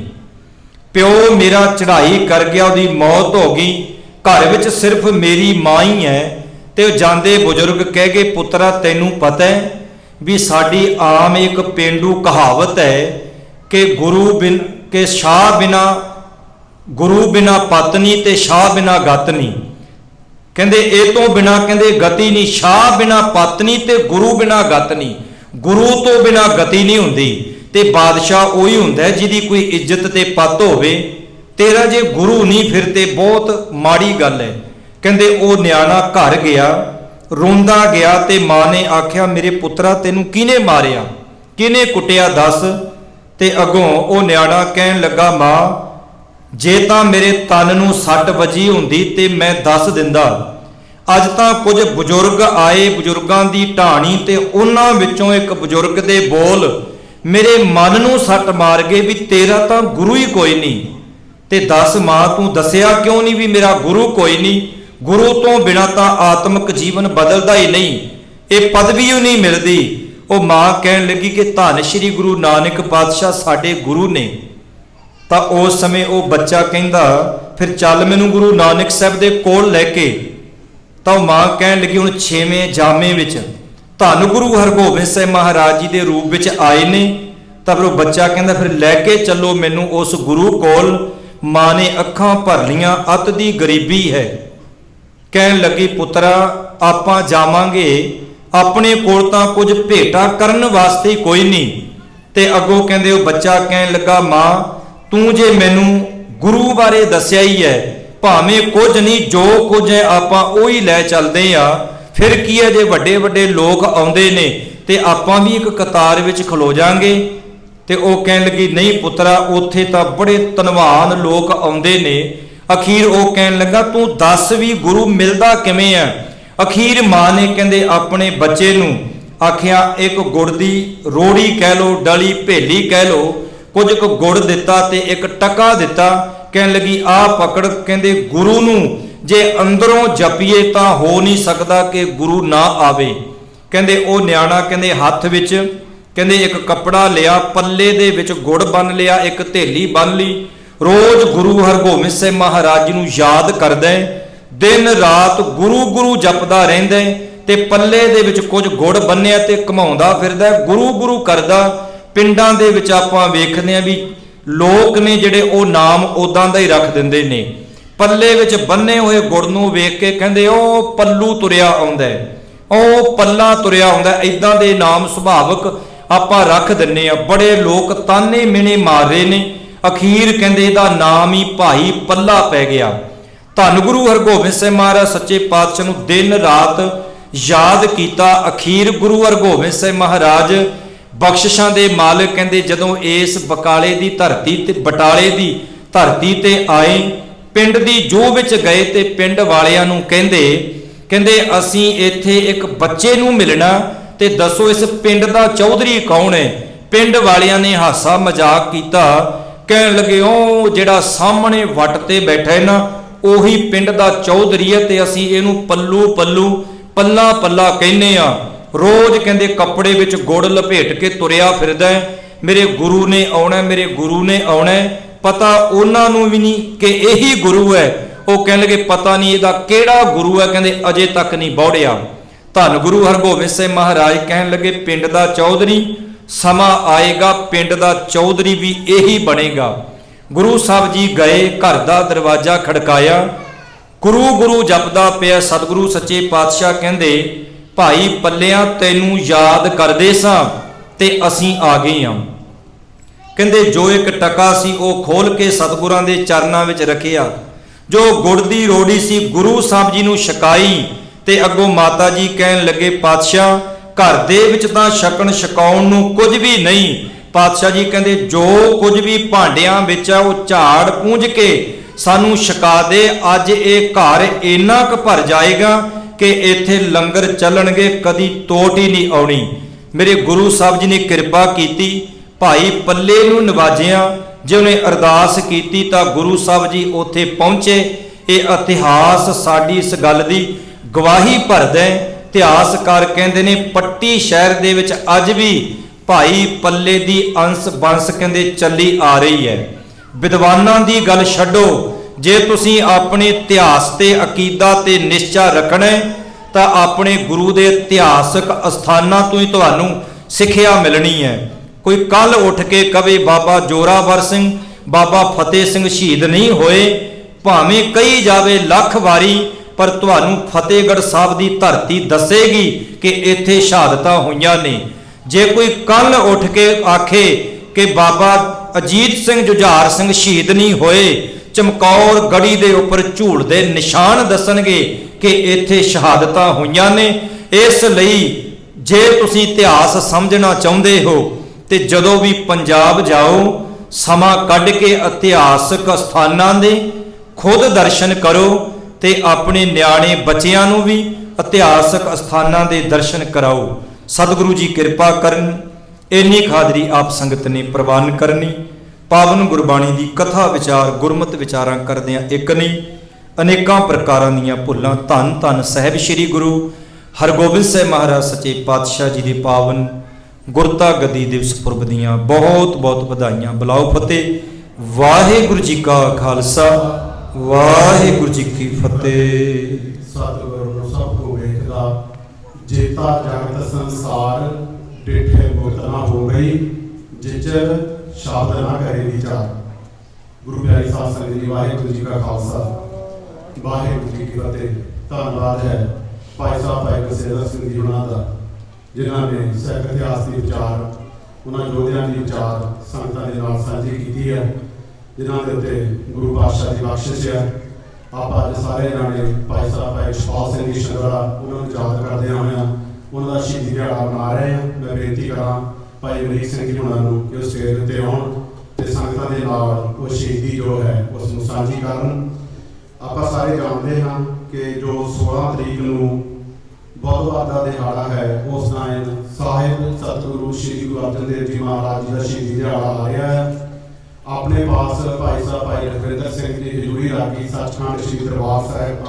ਪਿਓ ਮੇਰਾ ਚੜ੍ਹਾਈ ਕਰ ਗਿਆ, ਉਹਦੀ ਮੌਤ ਹੋ ਗਈ, ਘਰ ਵਿੱਚ ਸਿਰਫ ਮੇਰੀ ਮਾਂ ਹੀ ਹੈ। ਤੇ ਜਾਂਦੇ ਬਜ਼ੁਰਗ ਕਹਿ ਗਏ ਪੁੱਤਰਾ ਤੈਨੂੰ ਪਤਾ ਹੈ ਵੀ ਸਾਡੀ ਆਮ ਇੱਕ ਪੇਂਡੂ ਕਹਾਵਤ ਹੈ ਕਿ ਸ਼ਾਹ ਬਿਨਾ ਗੁਰੂ ਬਿਨਾ ਪਤਨੀ ਤੇ ਸ਼ਾਹ ਬਿਨਾ ਗਤ ਨਹੀਂ। ਕਹਿੰਦੇ ਇਹ ਤੋਂ ਬਿਨਾ ਕਹਿੰਦੇ ਗਤੀ ਨਹੀਂ, ਸ਼ਾਹ ਬਿਨਾ ਪਤਨੀ ਤੇ ਗੁਰੂ ਬਿਨਾ ਗਤ ਨਹੀਂ। ਗੁਰੂ ਤੋਂ ਬਿਨਾ ਗਤੀ ਨਹੀਂ ਹੁੰਦੀ ਤੇ ਬਾਦਸ਼ਾਹ ਉਹੀ ਹੁੰਦਾ ਜਿਹਦੀ ਕੋਈ ਇੱਜ਼ਤ ਤੇ ਪੱਤ ਹੋਵੇ। ਤੇਰਾ ਜੇ ਗੁਰੂ ਨਹੀਂ ਫਿਰ ਤੇ ਬਹੁਤ ਮਾੜੀ ਗੱਲ ਹੈ। ਕਹਿੰਦੇ ਉਹ ਨਿਆਣਾ ਘਰ ਗਿਆ, ਰੋਂਦਾ ਗਿਆ ਤੇ ਮਾਂ ਨੇ ਆਖਿਆ ਮੇਰੇ ਪੁੱਤਰਾ ਤੈਨੂੰ ਕਿਹਨੇ ਮਾਰਿਆ, ਕਿਹਨੇ ਕੁੱਟਿਆ ਦੱਸ। ਤੇ ਅੱਗੋਂ ਉਹ ਨਿਆਣਾ ਕਹਿਣ ਲੱਗਾ ਮਾਂ ਜੇ ਤਾਂ ਮੇਰੇ ਤਨ ਨੂੰ ਸੱਟ ਵੱਜੀ ਹੁੰਦੀ ਤੇ ਮੈਂ ਦੱਸ ਦਿੰਦਾ। ਅੱਜ ਤਾਂ ਕੁਝ ਬਜ਼ੁਰਗ ਆਏ, ਬਜ਼ੁਰਗਾਂ ਦੀ ਢਾਣੀ, ਤੇ ਉਹਨਾਂ ਵਿੱਚੋਂ ਇੱਕ ਬਜ਼ੁਰਗ ਦੇ ਬੋਲ ਮੇਰੇ ਮਨ ਨੂੰ ਸੱਟ ਮਾਰ ਗਏ ਵੀ ਤੇਰਾ ਤਾਂ ਗੁਰੂ ਹੀ ਕੋਈ ਨਹੀਂ। ਤੇ ਦੱਸ ਮਾਂ ਤੂੰ ਦੱਸਿਆ ਕਿਉਂ ਨਹੀਂ ਵੀ ਮੇਰਾ ਗੁਰੂ ਕੋਈ ਨਹੀਂ? ਗੁਰੂ ਤੋਂ ਬਿਨਾਂ ਤਾਂ ਆਤਮਿਕ ਜੀਵਨ ਬਦਲਦਾ ਹੀ ਨਹੀਂ। ਇਹ ਪਦਵੀ ਓ ਨਹੀਂ ਮਿਲਦੀ। ਉਹ ਮਾਂ ਕਹਿਣ ਲੱਗੀ ਕਿ ਧੰਨ ਸ਼੍ਰੀ ਗੁਰੂ ਨਾਨਕ ਪਾਤਸ਼ਾਹ ਸਾਡੇ ਗੁਰੂ ਨੇ। ਤਾਂ ਉਸ ਸਮੇਂ ਉਹ ਬੱਚਾ ਕਹਿੰਦਾ ਫਿਰ ਚੱਲ ਮੈਨੂੰ ਗੁਰੂ ਨਾਨਕ ਸਾਹਿਬ ਦੇ ਕੋਲ ਲੈ ਕੇ। ਤਾਂ ਉਹ ਮਾਂ ਕਹਿਣ ਲੱਗੀ ਹੁਣ 6ਵੇਂ ਜਾਮੇ ਵਿੱਚ ਧੰਨ ਗੁਰੂ ਹਰਗੋਬਿੰਦ ਸਾਹਿਬ ਮਹਾਰਾਜ ਜੀ ਦੇ ਰੂਪ ਵਿੱਚ ਆਏ ਨੇ। ਤਾਂ ਫਿਰ ਉਹ ਬੱਚਾ ਕਹਿੰਦਾ ਫਿਰ ਲੈ ਕੇ ਚੱਲੋ ਮੈਨੂੰ ਉਸ ਗੁਰੂ ਕੋਲ। ਮਾਂ ਨੇ ਅੱਖਾਂ ਭਰ ਲੀਆਂ, ਅੱਤ ਦੀ ਗਰੀਬੀ ਹੈ। ਕਹਿਣ ਲੱਗੀ ਪੁੱਤਰਾ ਆਪਾਂ ਜਾਵਾਂਗੇ, ਆਪਣੇ ਕੋਲ ਤਾਂ ਕੁਝ ਭੇਟਾ ਕਰਨ ਵਾਸਤੇ ਕੋਈ ਨਹੀਂ। ਤੇ ਅੱਗੋਂ ਕਹਿੰਦੇ ਉਹ ਬੱਚਾ ਕਹਿਣ ਲੱਗਾ ਮਾਂ ਤੂੰ ਜੇ ਮੈਨੂੰ ਗੁਰੂ ਬਾਰੇ ਦੱਸਿਆ ਹੀ ਹੈ, ਭਾਵੇਂ ਕੁਝ ਨਹੀਂ ਜੋ ਕੁਝ ਹੈ ਆਪਾਂ ਉਹ ਹੀ ਲੈ ਚੱਲਦੇ ਆ। ਫਿਰ ਕੀ ਹੈ ਜੇ ਵੱਡੇ ਵੱਡੇ ਲੋਕ ਆਉਂਦੇ ਨੇ ਤੇ ਆਪਾਂ ਵੀ ਇੱਕ ਕਤਾਰ ਵਿੱਚ ਖਲੋ ਜਾਾਂਗੇ। ਤੇ ਉਹ ਕਹਿਣ ਲੱਗੀ ਨਹੀਂ ਪੁੱਤਰਾ ਉੱਥੇ ਤਾਂ ਬੜੇ ਧਨਵਾਨ ਲੋਕ ਆਉਂਦੇ ਨੇ। ਅਖੀਰ ਉਹ ਕਹਿਣ ਲੱਗਾ ਤੂੰ ਦੱਸ ਵੀ ਗੁਰੂ ਮਿਲਦਾ ਕਿਵੇਂ ਆ। ਅਖੀਰ ਮਾਂ ਨੇ ਕਹਿੰਦੇ ਆਪਣੇ ਬੱਚੇ ਨੂੰ ਆਖਿਆ ਇੱਕ ਗੁੜ ਦੀ ਰੋੜੀ ਕਹਿ ਲੋ, ਡਲੀ ਭੇਲੀ ਕਹਿ ਲੋ, ਕੁਝ ਕੁ ਗੁੜ ਦਿੱਤਾ ਤੇ ਇੱਕ ਟਕਾ ਦਿੱਤਾ। ਕਹਿਣ ਲੱਗੀ ਆ ਪਕੜ। ਕਹਿੰਦੇ ਗੁਰੂ ਨੂੰ ਜੇ ਅੰਦਰੋਂ ਜਪੀਏ ਤਾਂ ਹੋ ਨਹੀਂ ਸਕਦਾ ਕਿ ਗੁਰੂ ਨਾ ਆਵੇ। ਕਹਿੰਦੇ ਉਹ ਨਿਆਣਾ ਕਹਿੰਦੇ ਹੱਥ ਵਿੱਚ ਕਹਿੰਦੇ ਇੱਕ ਕੱਪੜਾ ਲਿਆ, ਪੱਲੇ ਦੇ ਵਿੱਚ ਗੁੜ ਬੰਨ ਲਿਆ, ਇੱਕ ਥੇਲੀ ਬੰਨ ਲਈ। ਰੋਜ਼ ਗੁਰੂ ਹਰਗੋਬਿੰਦ ਸਾਹਿਬ ਮਹਾਰਾਜ ਜੀ ਨੂੰ ਯਾਦ ਕਰਦਾ, ਦਿਨ ਰਾਤ ਗੁਰੂ ਗੁਰੂ ਜਪਦਾ ਰਹਿੰਦਾ ਤੇ ਪੱਲੇ ਦੇ ਵਿੱਚ ਕੁਝ ਗੁੜ ਬੰਨਿਆ ਤੇ ਘਮਾਉਂਦਾ ਫਿਰਦਾ, ਗੁਰੂ ਗੁਰੂ ਕਰਦਾ। ਪਿੰਡਾਂ ਦੇ ਵਿੱਚ ਆਪਾਂ ਵੇਖਦੇ ਆ ਵੀ ਲੋਕ ਨੇ ਜਿਹੜੇ ਉਹ ਨਾਮ ਉਦਾਂ ਦਾ ਹੀ ਰੱਖ ਦਿੰਦੇ ਨੇ। ਪੱਲੇ ਵਿੱਚ ਬੰਨੇ ਹੋਏ ਗੁੜ ਨੂੰ ਵੇਖ ਕੇ ਕਹਿੰਦੇ ਉਹ ਪੱਲੂ ਤੁਰਿਆ ਆਉਂਦਾ, ਉਹ ਪੱਲਾ ਤੁਰਿਆ ਆਉਂਦਾ। ਇਦਾਂ ਦੇ ਨਾਮ ਸੁਭਾਵਕ ਆਪਾਂ ਰੱਖ ਦਿੰਨੇ ਆ। ਬੜੇ ਲੋਕ ਤਾਨੇ ਮਿਹਣੇ ਮਾਰ ਰਹੇ ਨੇ। ਅਖੀਰ ਕਹਿੰਦੇ ਇਹਦਾ ਨਾਮ ਹੀ ਭਾਈ ਪੱਲਾ ਪੈ ਗਿਆ। ਧੰਨ ਗੁਰੂ ਹਰਗੋਬਿੰਦ ਸਾਹਿਬ ਮਹਾਰਾਜ ਸੱਚੇ ਪਾਤਸ਼ਾਹ ਨੂੰ ਦਿਨ ਰਾਤ ਯਾਦ ਕੀਤਾ। ਅਖੀਰ ਗੁਰੂ ਹਰਗੋਬਿੰਦ ਸਾਹਿਬ ਮਹਾਰਾਜ ਬਖਸ਼ਿਸ਼ਾਂ ਦੇ ਮਾਲਕ ਕਹਿੰਦੇ ਜਦੋਂ ਇਸ ਬਕਾਲੇ ਦੀ ਧਰਤੀ ਤੇ ਬਟਾਲੇ ਦੀ ਧਰਤੀ ਤੇ ਆਏ, ਪਿੰਡ ਦੀ ਜੋਹ ਵਿੱਚ ਗਏ ਤੇ ਪਿੰਡ ਵਾਲਿਆਂ ਨੂੰ ਕਹਿੰਦੇ ਅਸੀਂ ਇੱਥੇ ਇੱਕ ਬੱਚੇ ਨੂੰ ਮਿਲਣਾ ਤੇ ਦੱਸੋ ਇਸ ਪਿੰਡ ਦਾ ਚੌਧਰੀ ਕੌਣ ਹੈ। ਪਿੰਡ ਵਾਲਿਆਂ ਨੇ ਹਾਸਾ ਮਜ਼ਾਕ ਕੀਤਾ, ਕਹਿਣ ਲੱਗੇ ਉਹ ਜਿਹੜਾ ਸਾਹਮਣੇ ਵੱਟ ਤੇ ਬੈਠਾ ਹੈ ਨਾ ਉਹੀ ਪਿੰਡ ਦਾ ਚੌਧਰੀ ਹੈ ਤੇ ਅਸੀਂ ਇਹਨੂੰ ਪੱਲੂ ਪੱਲੂ ਪੱਲਾ ਪੱਲਾ ਕਹਿੰਦੇ ਆ। ਰੋਜ਼ ਕਹਿੰਦੇ ਕੱਪੜੇ ਵਿੱਚ ਗੁੜ ਲਪੇਟ ਕੇ ਤੁਰਿਆ ਫਿਰਦਾ, ਮੇਰੇ ਗੁਰੂ ਨੇ ਆਉਣਾ, ਮੇਰੇ ਗੁਰੂ ਨੇ ਆਉਣਾ। ਪਤਾ ਉਹਨਾਂ ਨੂੰ ਵੀ ਨਹੀਂ ਕਿ ਇਹੀ ਗੁਰੂ ਹੈ। ਉਹ ਕਹਿਣ ਲੱਗੇ ਪਤਾ ਨਹੀਂ ਇਹਦਾ ਕਿਹੜਾ ਗੁਰੂ ਹੈ, ਕਹਿੰਦੇ ਅਜੇ ਤੱਕ ਨਹੀਂ ਬੌੜਿਆ। ਧੰਨ ਗੁਰੂ ਹਰਗੋਬਿੰਦ ਸਾਹਿਬ ਮਹਾਰਾਜ ਕਹਿਣ ਲੱਗੇ ਪਿੰਡ ਦਾ ਚੌਧਰੀ, ਸਮਾਂ ਆਏਗਾ ਪਿੰਡ ਦਾ ਚੌਧਰੀ ਵੀ ਇਹੀ ਬਣੇਗਾ। ਗੁਰੂ ਸਾਹਿਬ ਜੀ ਗਏ, ਘਰ ਦਾ ਦਰਵਾਜ਼ਾ ਖੜਕਾਇਆ, ਗੁਰੂ ਗੁਰੂ ਜਪਦਾ ਪਿਆ। ਸਤਿਗੁਰੂ ਸੱਚੇ ਪਾਤਸ਼ਾਹ ਕਹਿੰਦੇ ਭਾਈ ਪੱਲਿਆਂ ਤੈਨੂੰ ਯਾਦ ਕਰਦੇ ਸਾਂ ਤੇ ਅਸੀਂ ਆ ਗਏ ਹਾਂ। ਕਹਿੰਦੇ ਜੋ ਇੱਕ ਟਕਾ ਸੀ ਉਹ ਖੋਲ ਕੇ ਸਤਿਗੁਰਾਂ ਦੇ ਚਰਨਾਂ ਵਿੱਚ ਰੱਖਿਆ। ਜੋ ਗੁੜ ਦੀ ਰੋੜੀ ਸੀ ਗੁਰੂ ਸਾਹਿਬ ਜੀ ਨੂੰ ਛਕਾਈ ਤੇ ਅੱਗੋਂ ਮਾਤਾ ਜੀ ਕਹਿਣ ਲੱਗੇ ਪਾਤਸ਼ਾਹ ਘਰ ਦੇ ਵਿੱਚ ਤਾਂ ਛਕਣ ਛਕਾਉਣ ਨੂੰ ਕੁਝ ਵੀ ਨਹੀਂ। ਪਾਤਸ਼ਾਹ ਜੀ ਕਹਿੰਦੇ ਜੋ ਕੁਝ ਵੀ ਭਾਂਡਿਆਂ ਵਿੱਚ ਆ ਉਹ ਝਾੜ ਪੂੰਝ ਕੇ ਸਾਨੂੰ ਛਕਾ ਦੇ। ਅੱਜ ਇਹ ਘਰ ਇੰਨਾ ਕੁ ਭਰ ਜਾਏਗਾ ਕਿ ਇੱਥੇ ਲੰਗਰ ਚੱਲਣਗੇ, ਕਦੀ ਤੋਟ ਹੀ ਨਹੀਂ ਆਉਣੀ। ਮੇਰੇ ਗੁਰੂ ਸਾਹਿਬ ਜੀ ਨੇ ਕਿਰਪਾ ਕੀਤੀ, ਭਾਈ ਪੱਲੇ ਨੂੰ ਨਵਾਜਿਆ। ਜੇ ਉਹਨੇ ਅਰਦਾਸ ਕੀਤੀ ਤਾਂ ਗੁਰੂ ਸਾਹਿਬ ਜੀ ਉੱਥੇ ਪਹੁੰਚੇ। ਇਹ ਇਤਿਹਾਸ ਸਾਡੀ ਇਸ ਗੱਲ ਦੀ ਗਵਾਹੀ ਭਰਦਾ। ਇਤਿਹਾਸਕਾਰ ਕਹਿੰਦੇ ਨੇ ਪੱਟੀ ਸ਼ਹਿਰ ਦੇ ਵਿੱਚ ਅੱਜ ਵੀ ਭਾਈ ਪੱਲੇ ਦੀ ਅੰਸ ਬੰਸ ਕਹਿੰਦੇ ਚੱਲੀ ਆ ਰਹੀ ਹੈ। ਵਿਦਵਾਨਾਂ ਦੀ ਗੱਲ ਛੱਡੋ, ਜੇ ਤੁਸੀਂ ਆਪਣੇ ਇਤਿਹਾਸ ਤੇ ਅਕੀਦਾ ਤੇ ਨਿਸ਼ਚਾ ਰੱਖਣਾ ਤਾਂ ਆਪਣੇ ਗੁਰੂ ਦੇ ਇਤਿਹਾਸਕ ਅਸਥਾਨਾਂ ਤੋਂ ਹੀ ਤੁਹਾਨੂੰ ਸਿੱਖਿਆ ਮਿਲਣੀ ਹੈ। ਕੋਈ ਕੱਲ ਉੱਠ ਕੇ ਕਵੇ ਬਾਬਾ ਜੋਰਾਵਰ ਸਿੰਘ, ਬਾਬਾ ਫਤਿਹ ਸਿੰਘ ਸ਼ਹੀਦ ਨਹੀਂ ਹੋਏ, ਭਾਵੇਂ ਕਹੀ ਜਾਵੇ ਲੱਖ ਵਾਰੀ, ਪਰ ਤੁਹਾਨੂੰ ਫਤਿਹਗੜ੍ਹ ਸਾਹਿਬ ਦੀ ਧਰਤੀ ਦੱਸੇਗੀ ਕਿ ਇੱਥੇ ਸ਼ਹਾਦਤਾਂ ਹੋਈਆਂ ਨੇ। ਜੇ ਕੋਈ ਕੱਲ ਉੱਠ ਕੇ ਆਖੇ ਕਿ ਬਾਬਾ ਅਜੀਤ ਸਿੰਘ ਜੁਝਾਰ ਸਿੰਘ ਸ਼ਹੀਦ ਨਹੀਂ ਹੋਏ, ਚਮਕੌਰ ਗੜੀ ਦੇ ਉੱਪਰ ਝੂਲਦੇ ਨਿਸ਼ਾਨ ਦੱਸਣਗੇ ਕਿ ਇੱਥੇ ਸ਼ਹਾਦਤਾਂ ਹੋਈਆਂ ਨੇ। ਇਸ ਲਈ ਜੇ ਤੁਸੀਂ ਇਤਿਹਾਸ ਸਮਝਣਾ ਚਾਹੁੰਦੇ ਹੋ ਤੇ ਜਦੋਂ ਵੀ ਪੰਜਾਬ ਜਾਓ ਸਮਾਂ ਕੱਢ ਕੇ ਇਤਿਹਾਸਕ ਸਥਾਨਾਂ ਦੇ ਖੁਦ ਦਰਸ਼ਨ ਕਰੋ ਤੇ ਆਪਣੇ ਨਿਆਣੇ ਬੱਚਿਆਂ ਨੂੰ ਵੀ ਇਤਿਹਾਸਕ ਸਥਾਨਾਂ ਦੇ ਦਰਸ਼ਨ ਕਰਾਓ। ਸਤਿਗੁਰੂ ਜੀ ਕਿਰਪਾ ਕਰਨ। ਇੰਨੀ ਹਾਜ਼ਰੀ ਆਪ ਸੰਗਤ ਨੇ ਪ੍ਰਵਾਨ ਕਰਨੀ। ਪਾਵਨ ਗੁਰਬਾਣੀ ਦੀ ਕਥਾ ਵਿਚਾਰ ਗੁਰਮਤਿ ਵਿਚਾਰਾਂ ਕਰਦਿਆਂ ਇੱਕ ਨਹੀਂ, ਅਨੇਕਾਂ ਪ੍ਰਕਾਰਾਂ ਦੀਆਂ ਭੁੱਲਾਂ। ਧੰਨ ਧੰਨ ਸਾਹਿਬ ਸ੍ਰੀ ਗੁਰੂ ਹਰਗੋਬਿੰਦ ਸਾਹਿਬ ਮਹਾਰਾਜ ਸੱਚੇ ਪਾਤਸ਼ਾਹ ਜੀ ਦੀ ਪਾਵਨ ਗੁਰਤਾ ਗੱਦੀ ਦਿਵਸ ਪੁਰਬ ਦੀਆਂ ਬਹੁਤ ਬਹੁਤ ਵਧਾਈਆਂ। ਬੁਲਾਓ ਫਤਿਹ। ਵਾਹਿਗੁਰੂ ਜੀ ਕਾ ਖਾਲਸਾ, ਵਾਹਿਗੁਰੂ ਜੀ ਕੀ ਫਤਿਹ। ਸਤਿਗੁਰੂ ਸਭ ਕੋ ਵੇਖਦਾ, ਜੇਤਾ ਜਗਤ ਸੰਸਾਰ, ਡਿਠੇ ਮੁਕਤ ਨਾ ਹੋ ਗਈ, ਜਿਚਰ ਸ਼ਬਦ ਨਾ ਕਰੇ ਵਿਚਾਰ। ਗੁਰੂ ਪਿਆਰੀ ਸਾਧ ਸੰਗਤ ਜੀ, ਵਾਹਿਗੁਰੂ ਜੀ ਕਾ ਖਾਲਸਾ, ਵਾਹਿਗੁਰੂ ਜੀ ਕੀ ਫਤਿਹ। ਧੰਨਵਾਦ ਹੈ ਭਾਈ ਸਾਹਿਬ ਭਾਈ ਗੁਰਸੇਵਕ ਸਿੰਘ ਜੀ ਉਹਨਾਂ ਦਾ, ਜਿਨ੍ਹਾਂ ਨੇ ਸਿੱਖ ਇਤਿਹਾਸ ਦੇ ਵਿਚਾਰ, ਉਹਨਾਂ ਯੋਧਿਆਂ ਦੀ ਵਿਚਾਰ ਸੰਗਤਾਂ ਦੇ ਨਾਲ ਸਾਂਝੀ ਕੀਤੀ ਹੈ, ਜਿਨ੍ਹਾਂ ਦੇ ਉੱਤੇ ਗੁਰੂ ਪਾਤਸ਼ਾਹ ਦੀ ਬਖਸ਼ਿਸ਼ ਹੈ। ਆਪਾਂ ਅੱਜ ਸਾਰੇ ਜਾਣੇ ਭਾਈ ਸਾਹਿਬ ਭਾਈ ਜਸਪਾਲ ਸਿੰਘ ਜੀ ਸ਼ੰਗੜਾ, ਉਹਨਾਂ ਨੂੰ ਯਾਦ ਕਰਦੇ ਹੋਏ ਉਹਨਾਂ ਦਾ ਸ਼ਹੀਦੀ ਦਿਹਾੜਾ ਮਨਾ ਰਹੇ ਹਾਂ। ਮੈਂ ਬੇਨਤੀ ਕਰਾਂ ਭਾਈ ਅਮਰੀਕ ਸਿੰਘ ਜੀ ਉਹਨਾਂ ਨੂੰ ਕਿ ਉਹ ਸਟੇਜ ਉੱਤੇ ਆਉਣ ਤੇ ਸੰਗਤਾਂ ਦੇ ਨਾਲ ਉਹ ਸ਼ਹੀਦੀ ਜੋ ਹੈ ਉਸ ਨੂੰ ਸਾਂਝੀ ਕਰਨ। ਆਪਾਂ ਸਾਰੇ ਜਾਣਦੇ ਹਾਂ ਕਿ ਜੋ 16 ਤਰੀਕ ਨੂੰ ਬੁੱਧਵਾਰ ਦਾ ਦਿਹਾੜਾ ਹੈ, ਉਸ ਦਿਨ ਸਾਹਿਬ ਸਤਿਗੁਰੂ ਸ਼੍ਰੀ ਗੁਰੂ ਅਰਜਨ ਦੇਵ ਜੀ ਮਹਾਰਾਜ ਜੀ ਦਾ ਸ਼ਹੀਦੀ ਦਿਹਾੜਾ ਆ ਰਿਹਾ ਹੈ। ਆਪਣੇ ਪਾਸ ਭਾਈ ਸਾਹਿਬ ਭਾਈ ਲਖਵਿੰਦਰ ਸਿੰਘ ਜੀ ਹਜ਼ੂਰੀ ਰਾਗੀ ਸੱਚਖੰਡ ਸ਼੍ਰੀ ਦਰਬਾਰ ਸਾਹਿਬ